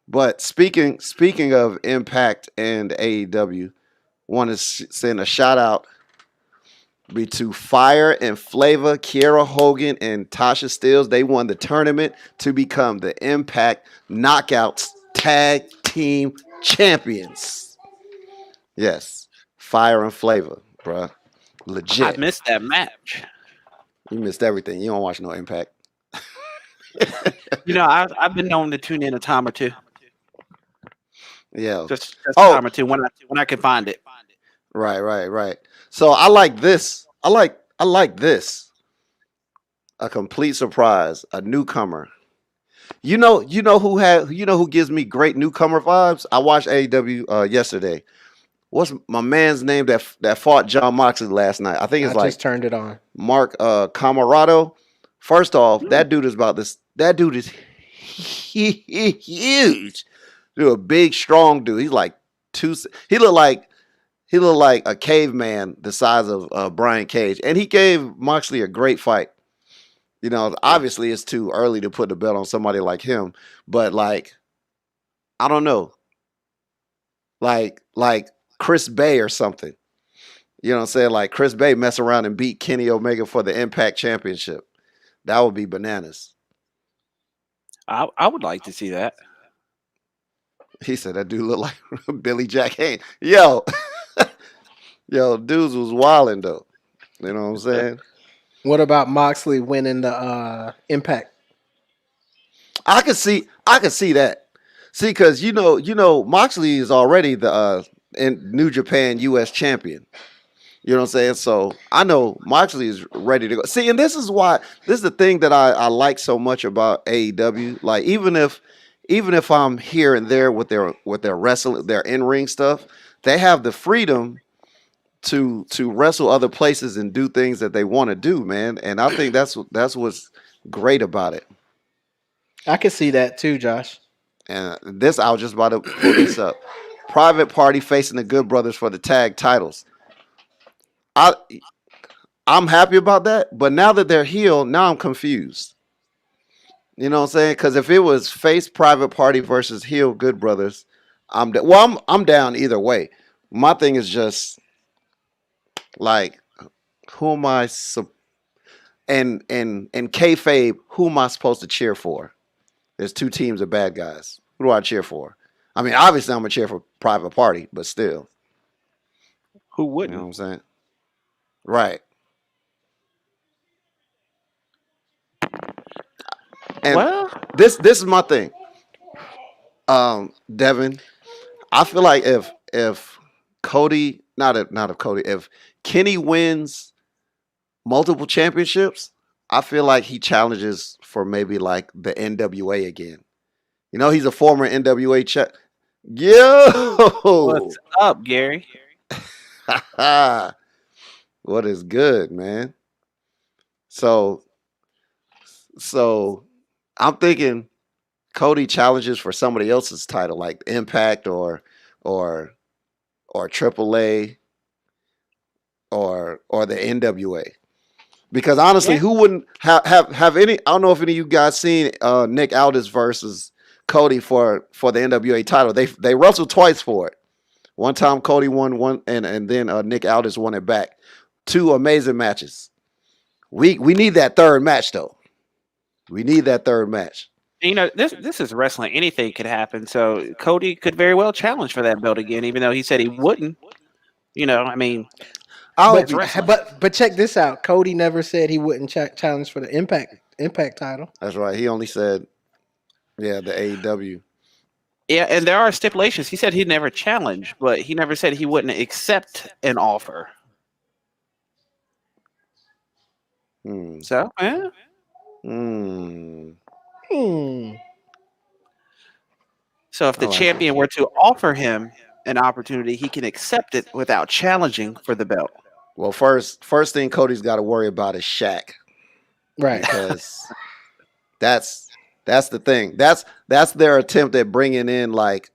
Speaker 1: but speaking of Impact and AEW, want to send a shout out to Fire and Flavor, Kiera Hogan and Tasha Steelz. They won the tournament to become the Impact Knockouts Tag Team Champions. Yes, Fire and Flavor, bruh.
Speaker 2: I
Speaker 1: Legit.
Speaker 2: missed that match.
Speaker 1: You missed everything. You don't watch no Impact.
Speaker 2: I've been known to tune in a time or two,
Speaker 1: Yeah.
Speaker 2: just a
Speaker 1: Oh,
Speaker 2: time or two when I can find it.
Speaker 1: right. So I like this. I like this. A complete surprise. A newcomer. You know who gives me great newcomer vibes? I watched AEW yesterday. What's my man's name that fought John Moxley last night? I think
Speaker 3: I
Speaker 1: it's like
Speaker 3: just turned it on.
Speaker 1: Mark Camarado. First off, that dude is about this. That dude is huge. Dude, a big, strong dude. He's like He looked like a caveman the size of Brian Cage, and he gave Moxley a great fight. obviously it's too early to put the belt on somebody like him, but like I don't know, like Chris Bay or something. You know what I'm saying? Like Chris Bay mess around and beat Kenny Omega for the Impact Championship. That would be bananas.
Speaker 2: I would like to see that.
Speaker 1: He said that dude looked like Billy Jack Haynes. Yo, yo, dudes was wilding though. You know what I'm saying?
Speaker 3: What about Moxley winning the Impact?
Speaker 1: I could see that. See, because Moxley is already the in New Japan U.S. champion. You know what I'm saying? So I know Moxley is ready to go. See, and this is the thing that I like so much about AEW. Like even if I'm here and there with their wrestling, their in ring stuff, they have the freedom to wrestle other places and do things that they want to do, man. And I think that's what's great about it.
Speaker 3: I can see that too, Josh.
Speaker 1: And this, I was just about to pull this up. Private Party facing the Good Brothers for the tag titles. I'm happy about that, but now that they're healed, now I'm confused. You know what I'm saying? Because if it was face Private Party versus heel Good Brothers, I'm down either way. My thing is just like, who am I? And kayfabe, who am I supposed to cheer for? There's two teams of bad guys. Who do I cheer for? I mean, obviously I'm gonna cheer for Private Party, but still,
Speaker 2: Who
Speaker 1: you know
Speaker 2: wouldn't?
Speaker 1: what I'm saying? Right. And
Speaker 2: Well,
Speaker 1: this is my thing. Devin, I feel like if Cody, not if Cody, if Kenny wins multiple championships, I feel like he challenges for maybe like the NWA again. He's a former NWA champ. Yo,
Speaker 2: what's up, Gary?
Speaker 1: what is good, man? So so I'm thinking Cody challenges for somebody else's title, like Impact or AAA or the NWA. Because honestly,
Speaker 2: Yeah.
Speaker 1: who wouldn't have any? I don't know if any of you guys seen Nick Aldis versus Cody for the NWA title. They wrestled twice for it. One time Cody won one, and then Nick Aldis won it back. Two amazing matches. We need that third match though. We need that third match.
Speaker 2: This is wrestling. Anything could happen. So Cody could very well challenge for that belt again, even though he said he wouldn't. I mean,
Speaker 1: I hope
Speaker 3: But
Speaker 1: he,
Speaker 2: wrestling.
Speaker 3: but check this out. Cody never said he wouldn't challenge for the Impact title.
Speaker 1: that's right. He only said, yeah, the AEW.
Speaker 2: Yeah, and there are stipulations. He said he'd never challenge, but he never said he wouldn't accept an offer.
Speaker 1: Hmm.
Speaker 2: So, yeah.
Speaker 1: Hmm.
Speaker 3: Hmm.
Speaker 2: So if the
Speaker 1: I like
Speaker 2: champion were to offer him an opportunity, he can accept it without challenging for the belt.
Speaker 1: Well, first thing Cody's got to worry about is Shaq
Speaker 3: Right.
Speaker 1: because that's the thing. That's their attempt at bringing in like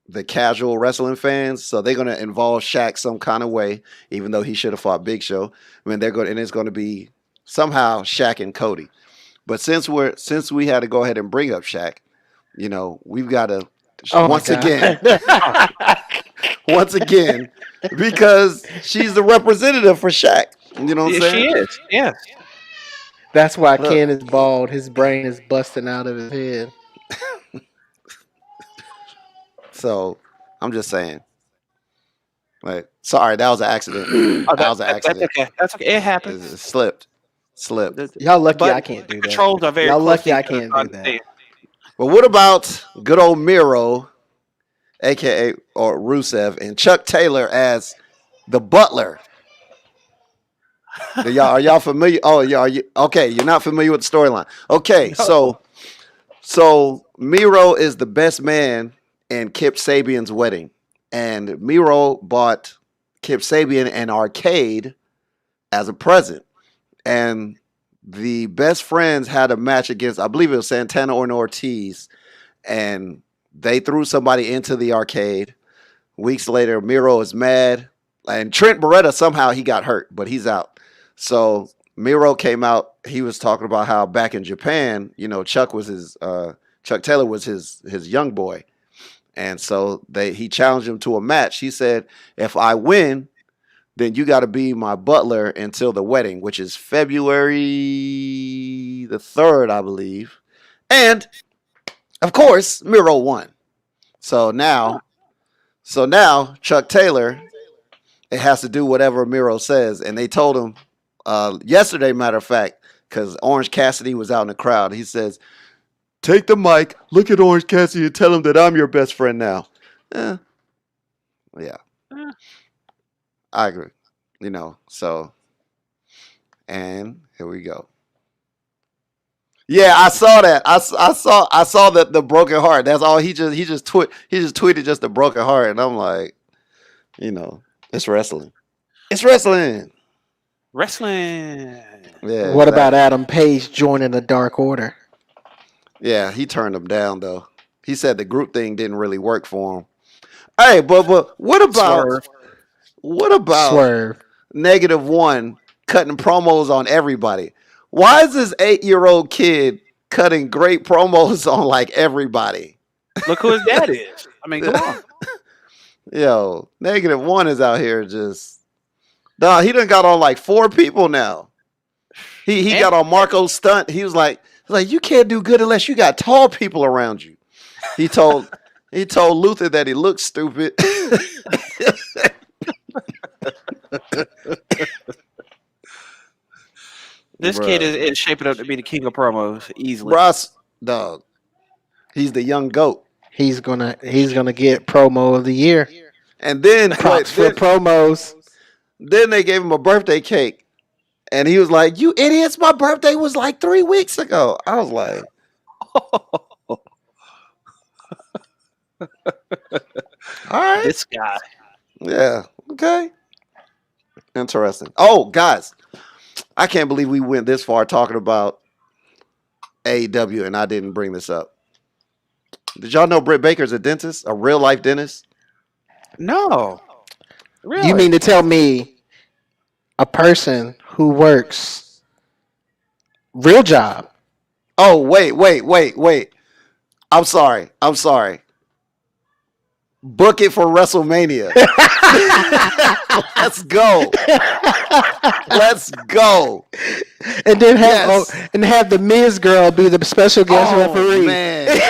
Speaker 1: the casual wrestling fans. So they're going to involve Shaq some kind of way, even though he should have fought Big Show. I mean, it's going to be somehow Shaq and Cody. But since we had to go ahead and bring up Shaq, we've got to
Speaker 3: Oh
Speaker 1: once
Speaker 3: my
Speaker 1: again,
Speaker 3: God.
Speaker 1: once again, because she's the representative for Shaq. You know what I'm
Speaker 2: Yeah, she
Speaker 1: saying?
Speaker 2: is. Yeah.
Speaker 3: That's why
Speaker 1: Look,
Speaker 3: Ken is bald. His brain is busting out of his head.
Speaker 1: so I'm just saying. Like, sorry, that was an accident.
Speaker 2: Oh,
Speaker 1: That was an
Speaker 2: that's
Speaker 1: accident.
Speaker 2: okay. That's okay. It happens.
Speaker 1: It slipped.
Speaker 3: Y'all lucky
Speaker 2: But
Speaker 3: I can't do that.
Speaker 2: controls are very
Speaker 3: Y'all
Speaker 2: close
Speaker 3: lucky
Speaker 2: to
Speaker 3: I
Speaker 2: each other,
Speaker 3: can't
Speaker 2: so I
Speaker 3: do that.
Speaker 2: understand.
Speaker 1: But what about good old Miro, aka or Rusev, and Chuck Taylor as the Butler? Are y'all familiar? Oh, yeah. Are you okay? You're not familiar with the storyline. Okay,
Speaker 2: No.
Speaker 1: so Miro is the best man in Kip Sabian's wedding, and Miro bought Kip Sabian an arcade as a present, and the best friends had a match against, I believe it was Santana or Ortiz, and they threw somebody into the arcade. Weeks later, Miro is mad, and Trent Beretta somehow he got hurt, but he's out. So Miro came out. He was talking about how back in Japan, Chuck Taylor was his young boy, and so he challenged him to a match. He said, "If I win, then you got to be my butler until the wedding, which is February the 3rd, I believe." And of course, Miro won. So now, Chuck Taylor, it has to do whatever Miro says, and they told him yesterday, matter of fact, because Orange Cassidy was out in the crowd. He says, "Take the mic, look at Orange Cassidy, and tell him that I'm your best friend now." Yeah, I agree. So, and here we go. Yeah, I saw that. I saw the broken heart. That's all. He just tweeted just a broken heart, and I'm like, it's wrestling. It's wrestling.
Speaker 2: Wrestling.
Speaker 1: Yeah.
Speaker 3: What about Adam Page joining the Dark Order?
Speaker 1: Yeah, he turned him down though. He said the group thing didn't really work for him. Hey, but what about
Speaker 3: Swerve.
Speaker 1: -1 cutting promos on everybody? Why is this 8-year-old kid cutting great promos on like everybody?
Speaker 2: Look who his dad is. I mean, come on.
Speaker 1: Yo, -1 is out here just. Nah, he done got on like 4 people now. He got on Marco's stunt. He was like, you can't do good unless you got tall people around you. He told Luther that he looked stupid.
Speaker 2: This kid is shaping up to be the king of promos easily.
Speaker 1: Ross, dog. He's the young goat.
Speaker 3: He's gonna get promo of the year.
Speaker 1: And then
Speaker 3: Props for promos.
Speaker 1: Then they gave him a birthday cake. And he was like, "You idiots, my birthday was like 3 weeks ago." I was like, all right.
Speaker 2: This guy.
Speaker 1: Yeah. Okay. Interesting. Oh, guys, I can't believe we went this far talking about AEW and I didn't bring this up. Did y'all know Britt Baker's a dentist, a real life dentist?
Speaker 2: No. Really?
Speaker 3: You mean to tell me a person who works real job?
Speaker 1: Oh, wait. I'm sorry. Book it for WrestleMania. Let's go.
Speaker 3: And then have the Miz girl be the special guest referee.
Speaker 1: Man.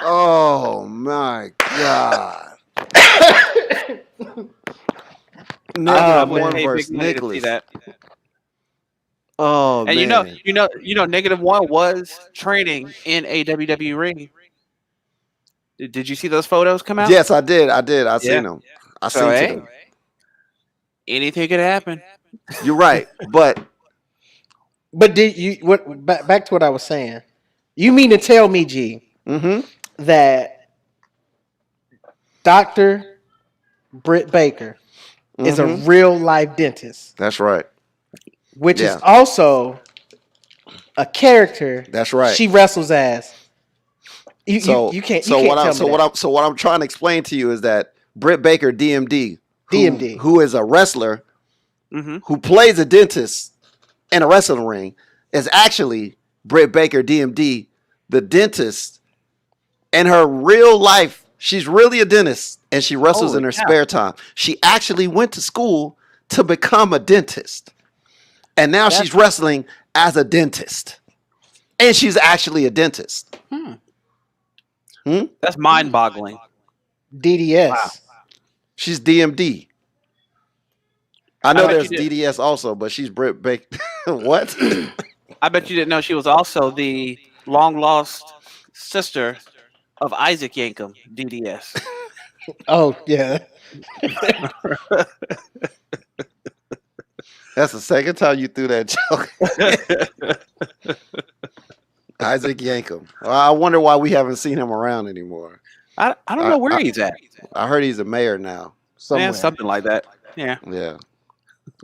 Speaker 1: Oh my God.
Speaker 2: -1
Speaker 1: versus Nicholas. Oh,
Speaker 2: and
Speaker 1: man.
Speaker 2: -1 was training in a WWE ring. Did you see those photos come out?
Speaker 1: Yes, I did. I seen them. I seen them.
Speaker 2: Anything could happen.
Speaker 1: You're right, but
Speaker 3: did you back to what I was saying? You mean to tell me, G, that Dr. Britt Baker is a real life dentist?
Speaker 1: That's right.
Speaker 3: Which is also a character.
Speaker 1: That's right.
Speaker 3: She wrestles as. You can't.
Speaker 1: What I'm trying to explain to you is that Britt Baker, DMD, who is a wrestler, who plays a dentist in a wrestling ring, is actually Britt Baker, DMD, the dentist. In her real life, she's really a dentist, and she wrestles in her spare time. She actually went to school to become a dentist, and now she's wrestling as a dentist, and she's actually a dentist.
Speaker 2: That's mind-boggling.
Speaker 3: DDS.
Speaker 2: Wow.
Speaker 1: She's DMD. I know there's DDS also, but she's Britt Baker. What?
Speaker 2: I bet you didn't know she was also the long-lost sister of Isaac Yankem, DDS.
Speaker 3: Oh, yeah.
Speaker 1: That's the second time you threw that joke. Isaac Yankem. Well, I wonder why we haven't seen him around anymore.
Speaker 2: I don't know where he's at.
Speaker 1: I heard he's a mayor now.
Speaker 2: Yeah, something like that. Yeah.
Speaker 1: Yeah.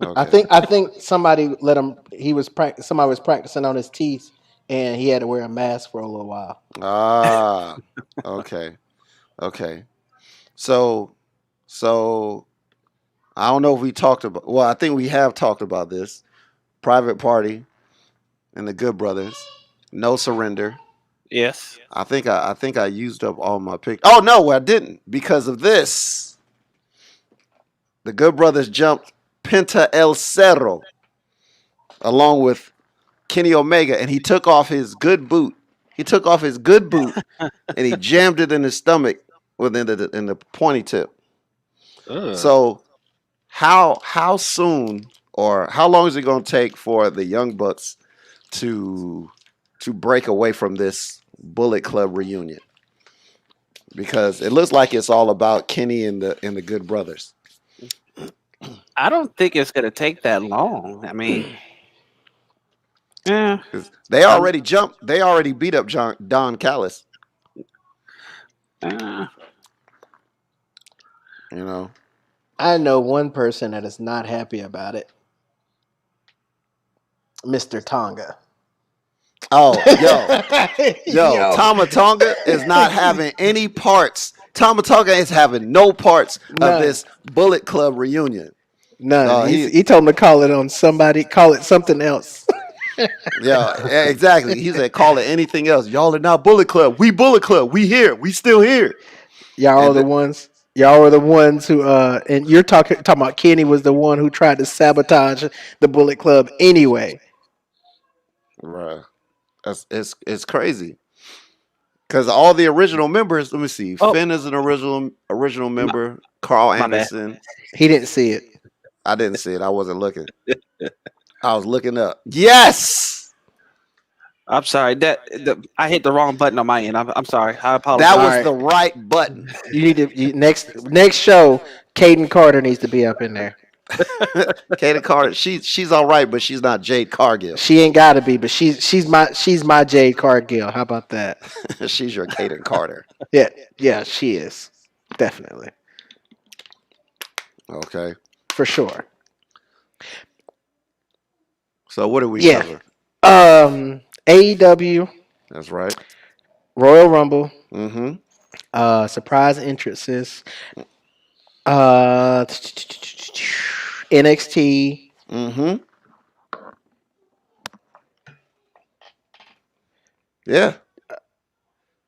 Speaker 1: Okay.
Speaker 3: I think somebody let him. Somebody was practicing on his teeth, and he had to wear a mask for a little while.
Speaker 1: Ah. Okay. So I don't know if we talked about. Well, I think we have talked about this, Private Party, and the Good Brothers. No Surrender.
Speaker 2: Yes.
Speaker 1: I think I used up all my picks. Oh no, I didn't because of this. The Good Brothers jumped Penta El Cerro along with Kenny Omega, and he took off his good boot. He took off his good boot and he jammed it in his stomach within the pointy tip.
Speaker 2: Ugh.
Speaker 1: So how soon or how long is it going to take for the Young Bucks to break away from this Bullet Club reunion? Because it looks like it's all about Kenny and the Good Brothers.
Speaker 2: I don't think it's going to take that long. I mean, yeah.
Speaker 1: 'Cause they already jumped. They already beat up Don Callis.
Speaker 2: Uh,
Speaker 1: You know.
Speaker 3: I know one person that is not happy about it. Mr. Tonga.
Speaker 1: Oh, yo, Tama Tonga is not having any parts. Tama Tonga is having no parts
Speaker 3: None.
Speaker 1: of this Bullet Club reunion.
Speaker 3: None. He told me to call it something else.
Speaker 1: Yeah, exactly. He said, "Call it anything else. Y'all are not Bullet Club. We Bullet Club. We here. We still here."
Speaker 3: Y'all are
Speaker 1: And
Speaker 3: the ones. Y'all are the ones who and you're talking about Kenny was the one who tried to sabotage the Bullet Club anyway.
Speaker 1: Bruh, it's crazy. Because all the original members, let me see.
Speaker 2: Oh.
Speaker 1: Finn is an original member. Carl
Speaker 2: my bad.
Speaker 1: Anderson.
Speaker 3: He didn't see it.
Speaker 1: I didn't see it. I wasn't looking. I was looking up. Yes,
Speaker 2: I'm sorry. I hit the wrong button on my end. I'm sorry. I apologize.
Speaker 1: that was
Speaker 3: Alright.
Speaker 1: the right button.
Speaker 3: You need to next show. Caden Carter needs to be up in there.
Speaker 1: Katie Carter, she's all right, but she's not Jade Cargill.
Speaker 3: She ain't got to be, but she's my Jade Cargill. How about that?
Speaker 1: She's your Kaden Carter.
Speaker 3: Yeah, she is definitely
Speaker 1: Okay.
Speaker 3: for sure.
Speaker 1: So what do we
Speaker 3: Yeah.
Speaker 1: cover?
Speaker 3: AEW
Speaker 1: That's right.
Speaker 3: Royal Rumble.
Speaker 1: Mm-hmm.
Speaker 3: Surprise entrances. NXT.
Speaker 1: Mm-hmm. Yeah.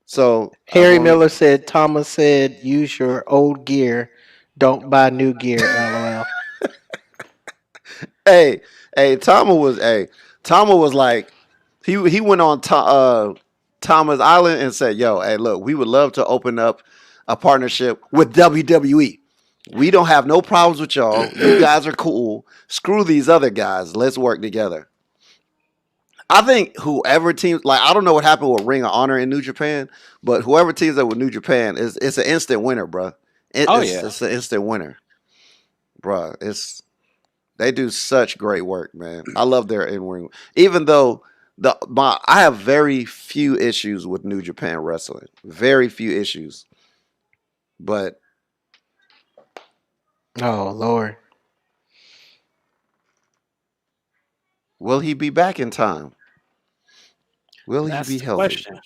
Speaker 1: So
Speaker 3: Harry Miller said, Thomas said, use your old gear. Don't buy new gear, LOL.
Speaker 1: Hey, Tama was like he went on Tama's Island and said, "Yo, hey, look, we would love to open up a partnership with WWE. We don't have no problems with y'all. You guys are cool. Screw these other guys. Let's work together." I think whoever teams, like, I don't know what happened with Ring of Honor in New Japan, but whoever teams up with New Japan it's an instant winner, bro. It's an instant winner, bro. They do such great work, man. I love their in ring. Even though I have very few issues with New Japan wrestling, very few issues, but
Speaker 3: Oh, Lord.
Speaker 1: will he be back in time? Will
Speaker 2: That's
Speaker 1: he be
Speaker 2: the
Speaker 1: healthy?
Speaker 2: question.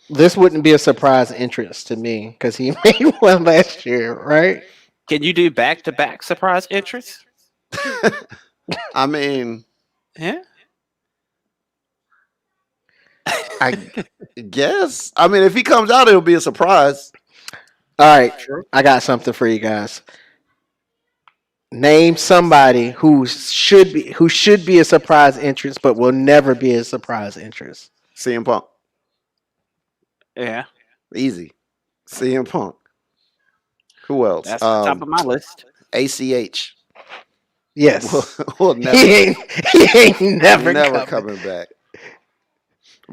Speaker 3: This wouldn't be a surprise entrance to me because he made one last year, right?
Speaker 2: Can you do back-to-back surprise entries?
Speaker 1: I mean,
Speaker 2: Yeah.
Speaker 1: I guess. I mean, if he comes out, it'll be a surprise.
Speaker 3: All right.
Speaker 2: True.
Speaker 3: I got something for you guys. Name somebody who should be a surprise entrance, but will never be a surprise entrance.
Speaker 1: CM Punk,
Speaker 2: Yeah.
Speaker 1: easy. CM Punk. Who else?
Speaker 2: That's the top of my list.
Speaker 1: ACH.
Speaker 3: Yes.
Speaker 1: Will never,
Speaker 3: he ain't never coming.
Speaker 1: coming back.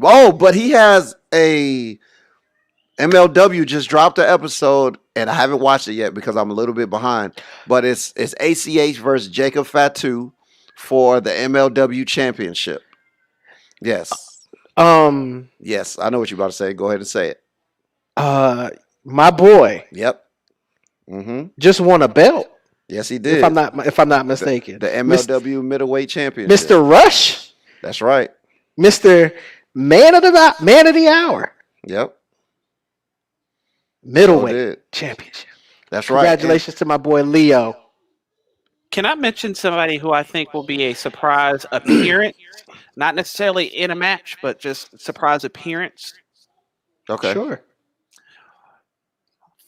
Speaker 1: Oh, but he has a MLW just dropped an episode, and I haven't watched it yet because I'm a little bit behind. But it's ACH versus Jacob Fatu for the MLW championship. Yes. Yes, I know what you're about to say. Go ahead and say it.
Speaker 3: My boy
Speaker 1: Yep. Mm-hmm.
Speaker 3: just won a belt.
Speaker 1: Yes, he did.
Speaker 3: If I'm not mistaken,
Speaker 1: The MLW middleweight championship.
Speaker 3: Mr. Rush,
Speaker 1: That's right.
Speaker 3: Mr. Man of the Hour,
Speaker 1: Yep.
Speaker 3: middleweight
Speaker 1: did.
Speaker 3: championship.
Speaker 1: That's right.
Speaker 3: Congratulations to my boy Leo.
Speaker 2: Can I mention somebody who I think will be a surprise appearance? Not necessarily in a match, but just surprise appearance.
Speaker 1: Okay.
Speaker 3: Sure.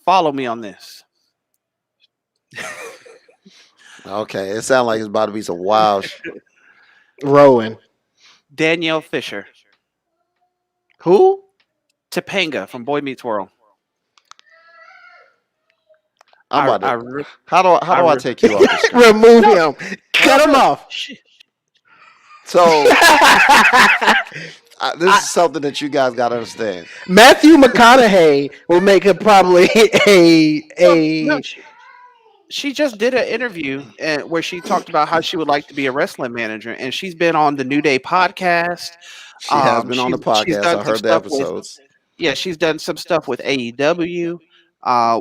Speaker 2: Follow me on this.
Speaker 1: Okay. It sounds like it's about to be some wild.
Speaker 3: Rowan.
Speaker 2: Danielle Fisher,
Speaker 1: Who?
Speaker 2: Topanga from Boy Meets World.
Speaker 1: I'm
Speaker 2: I,
Speaker 1: about
Speaker 2: I,
Speaker 1: to.
Speaker 2: re-
Speaker 1: How
Speaker 2: I
Speaker 1: do I
Speaker 2: re-
Speaker 1: take you off the screen?
Speaker 3: Remove
Speaker 2: No,
Speaker 3: him. Cut him
Speaker 2: no.
Speaker 3: off.
Speaker 1: So this is something that you guys got to understand.
Speaker 3: Matthew McConaughey will make it probably
Speaker 2: No,
Speaker 3: a
Speaker 2: she just did an interview where she talked about how she would like to be a wrestling manager, and she's been on the New Day podcast.
Speaker 1: She has been on the
Speaker 2: She's
Speaker 1: podcast.
Speaker 2: done
Speaker 1: I
Speaker 2: some
Speaker 1: heard the
Speaker 2: stuff with
Speaker 1: episodes.
Speaker 2: she's done some stuff with AEW.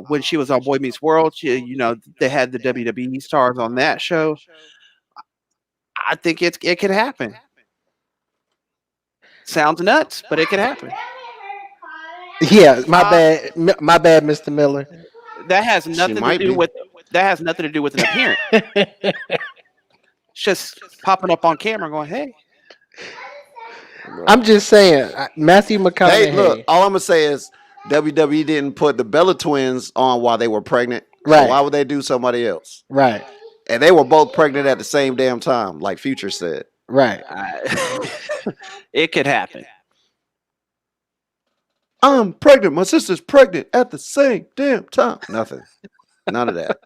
Speaker 2: When she was on Boy Meets World, they had the WWE stars on that show. I think it could happen. Sounds nuts, but it could happen.
Speaker 3: yeah. My
Speaker 2: Uh,
Speaker 3: bad. My bad, Mr. Miller.
Speaker 2: that has
Speaker 1: She
Speaker 2: nothing to
Speaker 1: might
Speaker 2: do
Speaker 1: be.
Speaker 2: with an appearance. It's just popping up on camera, going, "Hey."
Speaker 3: I'm just saying, Matthew
Speaker 1: Hey, look.
Speaker 3: McConaughey.
Speaker 1: All I'm gonna say is WWE didn't put the Bella twins on while they were pregnant. So
Speaker 3: Right.
Speaker 1: why would they do somebody else?
Speaker 3: Right.
Speaker 1: And they were both pregnant at the same damn time, like Future said.
Speaker 3: Right.
Speaker 2: It could happen.
Speaker 1: I'm pregnant. My sister's pregnant at the same damn time. Nothing. None of that.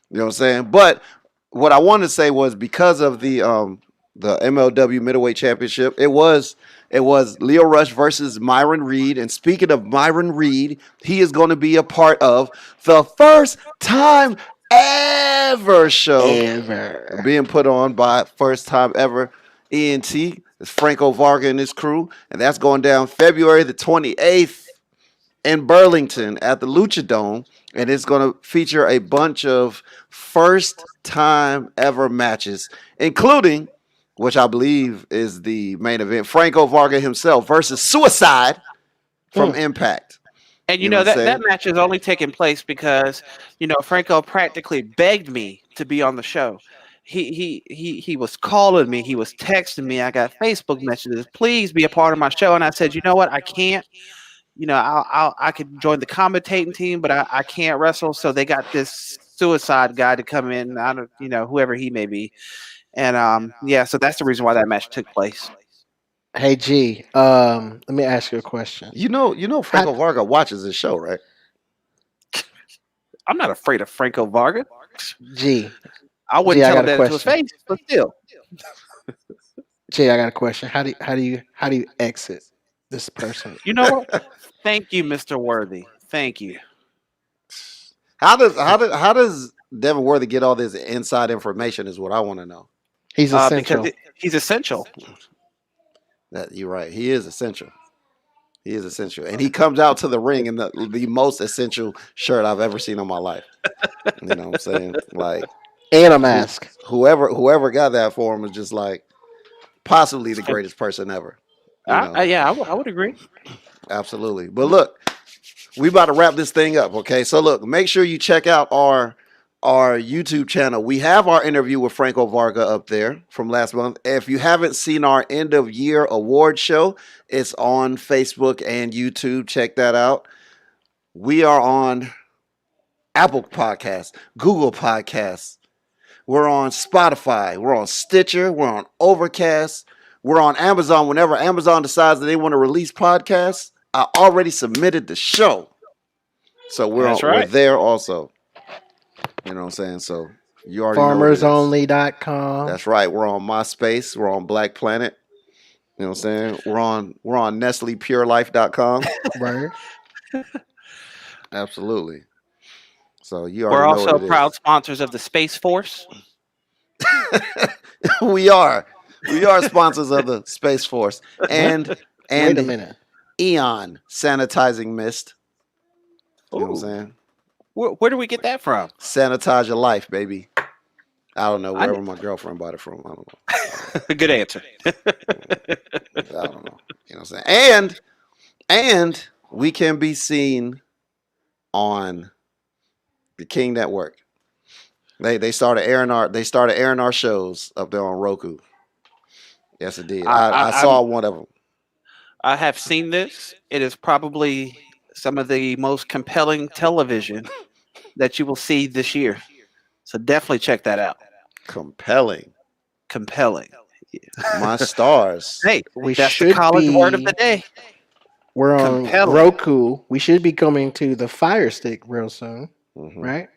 Speaker 1: You know what I'm saying? But what I wanted to say was because of the MLW middleweight championship, it was Leo Rush versus Myron Reed. And speaking of Myron Reed, he is going to be a part of the first time ever show
Speaker 3: Ever.
Speaker 1: being put on by first time ever ENT. It's Franco Varga and his crew, and that's going down February the 28th in Burlington at the Lucha Dome, and it's going to feature a bunch of first time ever matches, including, which I believe is the main event, Franco Varga himself versus Suicide from Impact.
Speaker 2: And
Speaker 1: You know what I'm
Speaker 2: that
Speaker 1: saying?
Speaker 2: match is only taking place because Franco practically begged me to be on the show. He was calling me, he was texting me. I got Facebook messages. Please be a part of my show, and I said, you know what, I can't. I could join the commentating team, but I can't wrestle. So they got this Suicide guy to come in. I don't, whoever he may be, and so that's the reason why that match took place.
Speaker 3: Hey G, let me ask you a question.
Speaker 1: You know Franco Varga watches this show, right?
Speaker 2: I'm not afraid of Franco Varga.
Speaker 3: G,
Speaker 2: I wouldn't
Speaker 3: I
Speaker 2: tell him
Speaker 3: got a
Speaker 2: that to his
Speaker 3: question.
Speaker 2: face, but still.
Speaker 3: G, I got a question. How do you exit this person?
Speaker 2: You know what? Thank you, Mr. Worthy. Thank you.
Speaker 1: How does Devin Worthy get all this inside information? Is what I want to know.
Speaker 3: He's essential.
Speaker 2: Because he's essential.
Speaker 1: That you're right. He is essential. He is essential, and he comes out to the ring in the most essential shirt I've ever seen in my life. You know what I'm saying? Like
Speaker 3: And a mask.
Speaker 1: whoever got that for him is just like possibly the greatest person ever. You know?
Speaker 2: I would agree.
Speaker 1: Absolutely. But look, we about to wrap this thing up, okay? So look, make sure you check out our YouTube channel. We have our interview with Franco Varga up there from last month. If you haven't seen our end of year award show, it's on Facebook and YouTube. Check that out. We are on Apple Podcasts, Google Podcasts. We're on Spotify. We're on Stitcher. We're on Overcast. We're on Amazon. Whenever Amazon decides that they want to release podcasts, I already submitted the show. So we're there also. You know what I'm saying? So you already know what it is.
Speaker 3: FarmersOnly.com.
Speaker 1: That's right. We're on MySpace. We're on Black Planet. You know what I'm saying? We're on NestlePureLife.com.
Speaker 3: Right.
Speaker 1: Absolutely. So you
Speaker 2: We're
Speaker 1: already know
Speaker 2: also
Speaker 1: what it
Speaker 2: proud sponsors of the Space Force.
Speaker 1: is. We are sponsors of the Space Force and
Speaker 3: Wait a minute.
Speaker 1: Eon sanitizing mist. You know what I'm
Speaker 2: Ooh.
Speaker 1: saying?
Speaker 2: Where do we get that from?
Speaker 1: Sanitize your life, baby. I don't know,
Speaker 2: I
Speaker 1: wherever my girlfriend bought it from. I don't know.
Speaker 2: Good answer.
Speaker 1: I don't know. You know what I'm saying? And we can be seen on the King Network. They started airing our shows up there on Roku. Yes, it did. I saw one of them.
Speaker 2: I have seen this. It is probably some of the most compelling television that you will see this year. So definitely check that out.
Speaker 1: Compelling.
Speaker 2: Compelling.
Speaker 1: My stars.
Speaker 2: Hey,
Speaker 3: We
Speaker 2: that's the
Speaker 3: should
Speaker 2: college word of
Speaker 3: be.
Speaker 2: the day.
Speaker 3: We're on
Speaker 2: Compelling.
Speaker 3: Roku. We should be coming to the Fire Stick real soon,
Speaker 1: Hmm.
Speaker 3: right?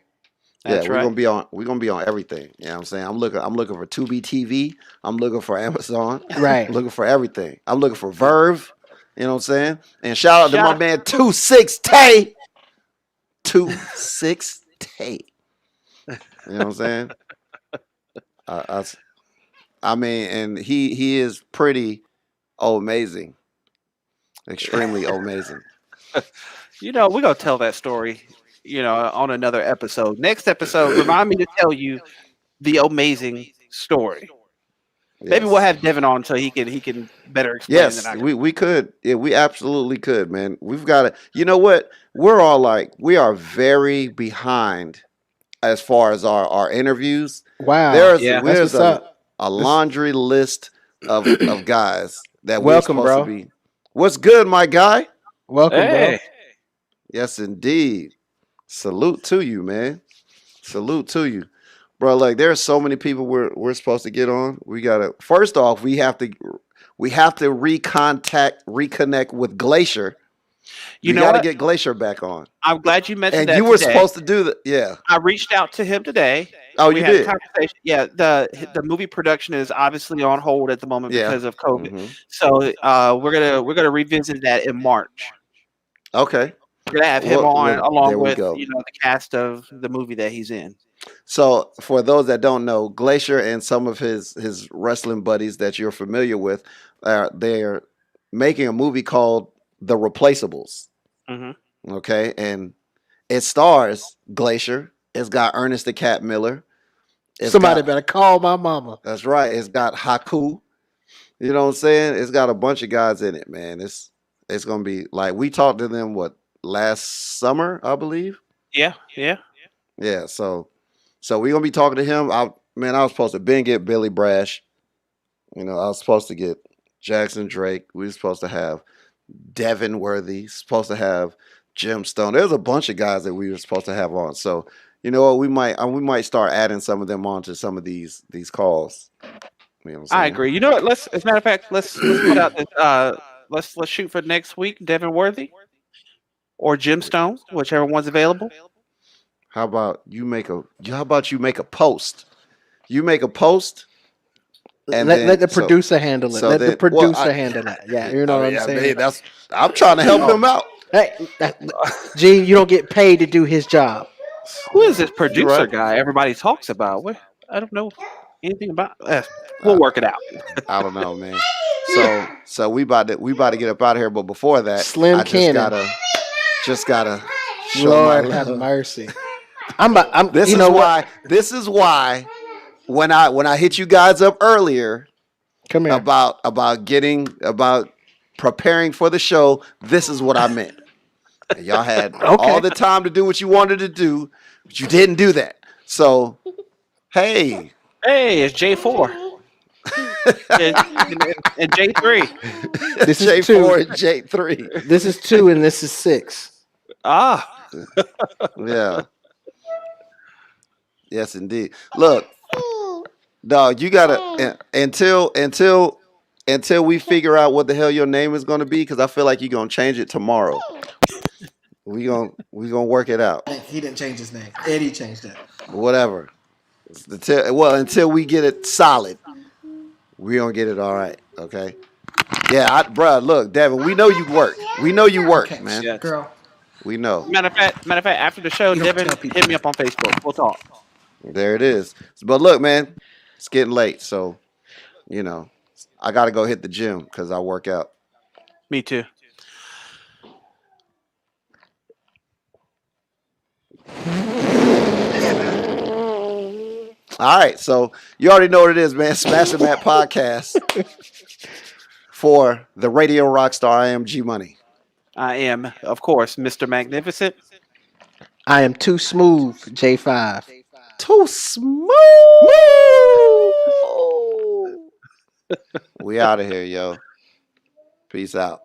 Speaker 1: Yeah,
Speaker 2: That's
Speaker 1: we're
Speaker 2: right.
Speaker 1: gonna be on. We're gonna be on everything. You know what I'm saying? I'm looking for Tubi TV. I'm looking for Amazon.
Speaker 3: Right.
Speaker 1: I'm looking for everything. I'm looking for Verve. You know what I'm saying? And shout out to my
Speaker 2: Shout
Speaker 1: man 26 Tay. 26 Tay. You know what I'm saying? I, I, I mean, and he is pretty amazing, extremely amazing.
Speaker 2: we're gonna tell that story, on another episode. Next episode, remind me to tell you the amazing story. Maybe we'll
Speaker 1: Yes.
Speaker 2: have Devin on so he can better explain it than
Speaker 1: Yes,
Speaker 2: I can.
Speaker 1: we could. Yeah, we absolutely could, man. We've got to. You know what? We are very behind as far as our interviews.
Speaker 3: Wow.
Speaker 1: There's
Speaker 2: Yeah.
Speaker 3: That's
Speaker 1: there's
Speaker 3: what's up.
Speaker 1: a
Speaker 3: This,
Speaker 1: laundry list of guys that we're
Speaker 3: welcome,
Speaker 1: supposed to
Speaker 3: bro.
Speaker 1: be. What's good, my guy?
Speaker 3: Welcome, bro.
Speaker 2: Hey.
Speaker 1: Yes, indeed. Salute to you, man. Salute to you, bro. Like there's so many people we're supposed to get on. We gotta first off we have to reconnect with Glacier.
Speaker 2: You
Speaker 1: We
Speaker 2: know
Speaker 1: got to
Speaker 2: what?
Speaker 1: get Glacier back on.
Speaker 2: I'm glad you mentioned
Speaker 1: And you
Speaker 2: that
Speaker 1: were
Speaker 2: today.
Speaker 1: supposed to do that. Yeah.
Speaker 2: I reached out to him today,
Speaker 1: Oh,
Speaker 2: and we
Speaker 1: you
Speaker 2: had a
Speaker 1: did.
Speaker 2: conversation. Yeah, the movie production is obviously on hold at the moment
Speaker 1: Yeah.
Speaker 2: because of COVID.
Speaker 1: Hmm.
Speaker 2: So we're gonna revisit that in March.
Speaker 1: Okay.
Speaker 2: We're gonna have him
Speaker 1: Well,
Speaker 2: on
Speaker 1: look,
Speaker 2: along
Speaker 1: there we
Speaker 2: with
Speaker 1: go.
Speaker 2: the cast of the movie that he's in.
Speaker 1: So for those that don't know, Glacier and some of his wrestling buddies that you're familiar with, they're making a movie called The Replaceables.
Speaker 2: Hmm.
Speaker 1: Okay, and it stars Glacier. It's got Ernest the Cat Miller. It's
Speaker 3: Somebody
Speaker 1: got
Speaker 3: better call my mama.
Speaker 1: that's right. It's got Haku. You know what I'm saying? It's got a bunch of guys in it, man. It's gonna be like we talked to them last summer, I believe.
Speaker 2: Yeah, yeah.
Speaker 1: Yeah, so we're gonna be talking to him. I was supposed to Ben get Billy Brash. I was supposed to get Jackson Drake. We were supposed to have Devin Worthy. Supposed to have Jim Stone. There's a bunch of guys that we were supposed to have on. So you know what? We might start adding some of them onto some of these calls. You know what I'm
Speaker 2: I
Speaker 1: saying?
Speaker 2: agree. You know what? As a matter of fact, let's put out this. Let's shoot for next week. Devin Worthy or Jim Stone, whichever one's available.
Speaker 1: How about you make a post? You make a post and
Speaker 3: Let
Speaker 1: then
Speaker 3: the producer handle it.
Speaker 1: so
Speaker 3: Let the
Speaker 1: then well
Speaker 3: producer handle that. Yeah, you know
Speaker 1: I
Speaker 3: what
Speaker 1: mean,
Speaker 3: I'm
Speaker 1: I
Speaker 3: saying.
Speaker 1: mean that's I'm trying to help him out.
Speaker 3: Hey, Gene, you don't get paid to do his job.
Speaker 2: Who is this
Speaker 1: You
Speaker 2: producer
Speaker 1: right?
Speaker 2: guy everybody talks about? I don't know anything about. We'll work it out.
Speaker 1: I don't know, man. So we about to get up out of here, but before that,
Speaker 3: Slim
Speaker 1: I
Speaker 3: Cannon.
Speaker 1: just gotta show
Speaker 3: Lord
Speaker 1: my
Speaker 3: have
Speaker 1: love.
Speaker 3: mercy. I'm.
Speaker 1: This
Speaker 3: You
Speaker 1: is
Speaker 3: know what?
Speaker 1: why. This is why when I hit you guys up earlier
Speaker 3: Come here.
Speaker 1: about preparing for the show, this is what I meant. And y'all had all
Speaker 3: Okay.
Speaker 1: the time to do what you wanted to do, but you didn't do that. So hey,
Speaker 2: Hey, it's J4 and J3.
Speaker 3: This is
Speaker 1: J4
Speaker 3: two.
Speaker 1: and J3.
Speaker 3: This is 2, and this is 6.
Speaker 2: Ah,
Speaker 1: Yeah. Yes, indeed. Look, dog, you gotta until we figure out what the hell your name is gonna be, because I feel like you're gonna change it tomorrow. We gonna work it out.
Speaker 3: He didn't change his name. Eddie changed it.
Speaker 1: Whatever. Until we get it solid, we gonna get it all right. Okay. Yeah, bruh, look, Devin, we know you work. We know you work,
Speaker 3: Okay,
Speaker 1: man.
Speaker 2: yes.
Speaker 3: girl.
Speaker 1: We know.
Speaker 2: Matter of fact, after the show,
Speaker 3: You don't
Speaker 2: Devin,
Speaker 3: tell people
Speaker 2: hit me
Speaker 3: that.
Speaker 2: up on Facebook. We'll talk.
Speaker 1: There it is. But look, man, it's getting late, so you know, I gotta go hit the gym because I work out.
Speaker 2: Me too.
Speaker 1: All right, so you already know what it is, man. Smash and Matt podcast for the radio rock star. I am G Money.
Speaker 2: I am, of course, Mr. Magnificent.
Speaker 3: I am too smooth, J5.
Speaker 1: Too smooth. We out of here, yo. Peace out.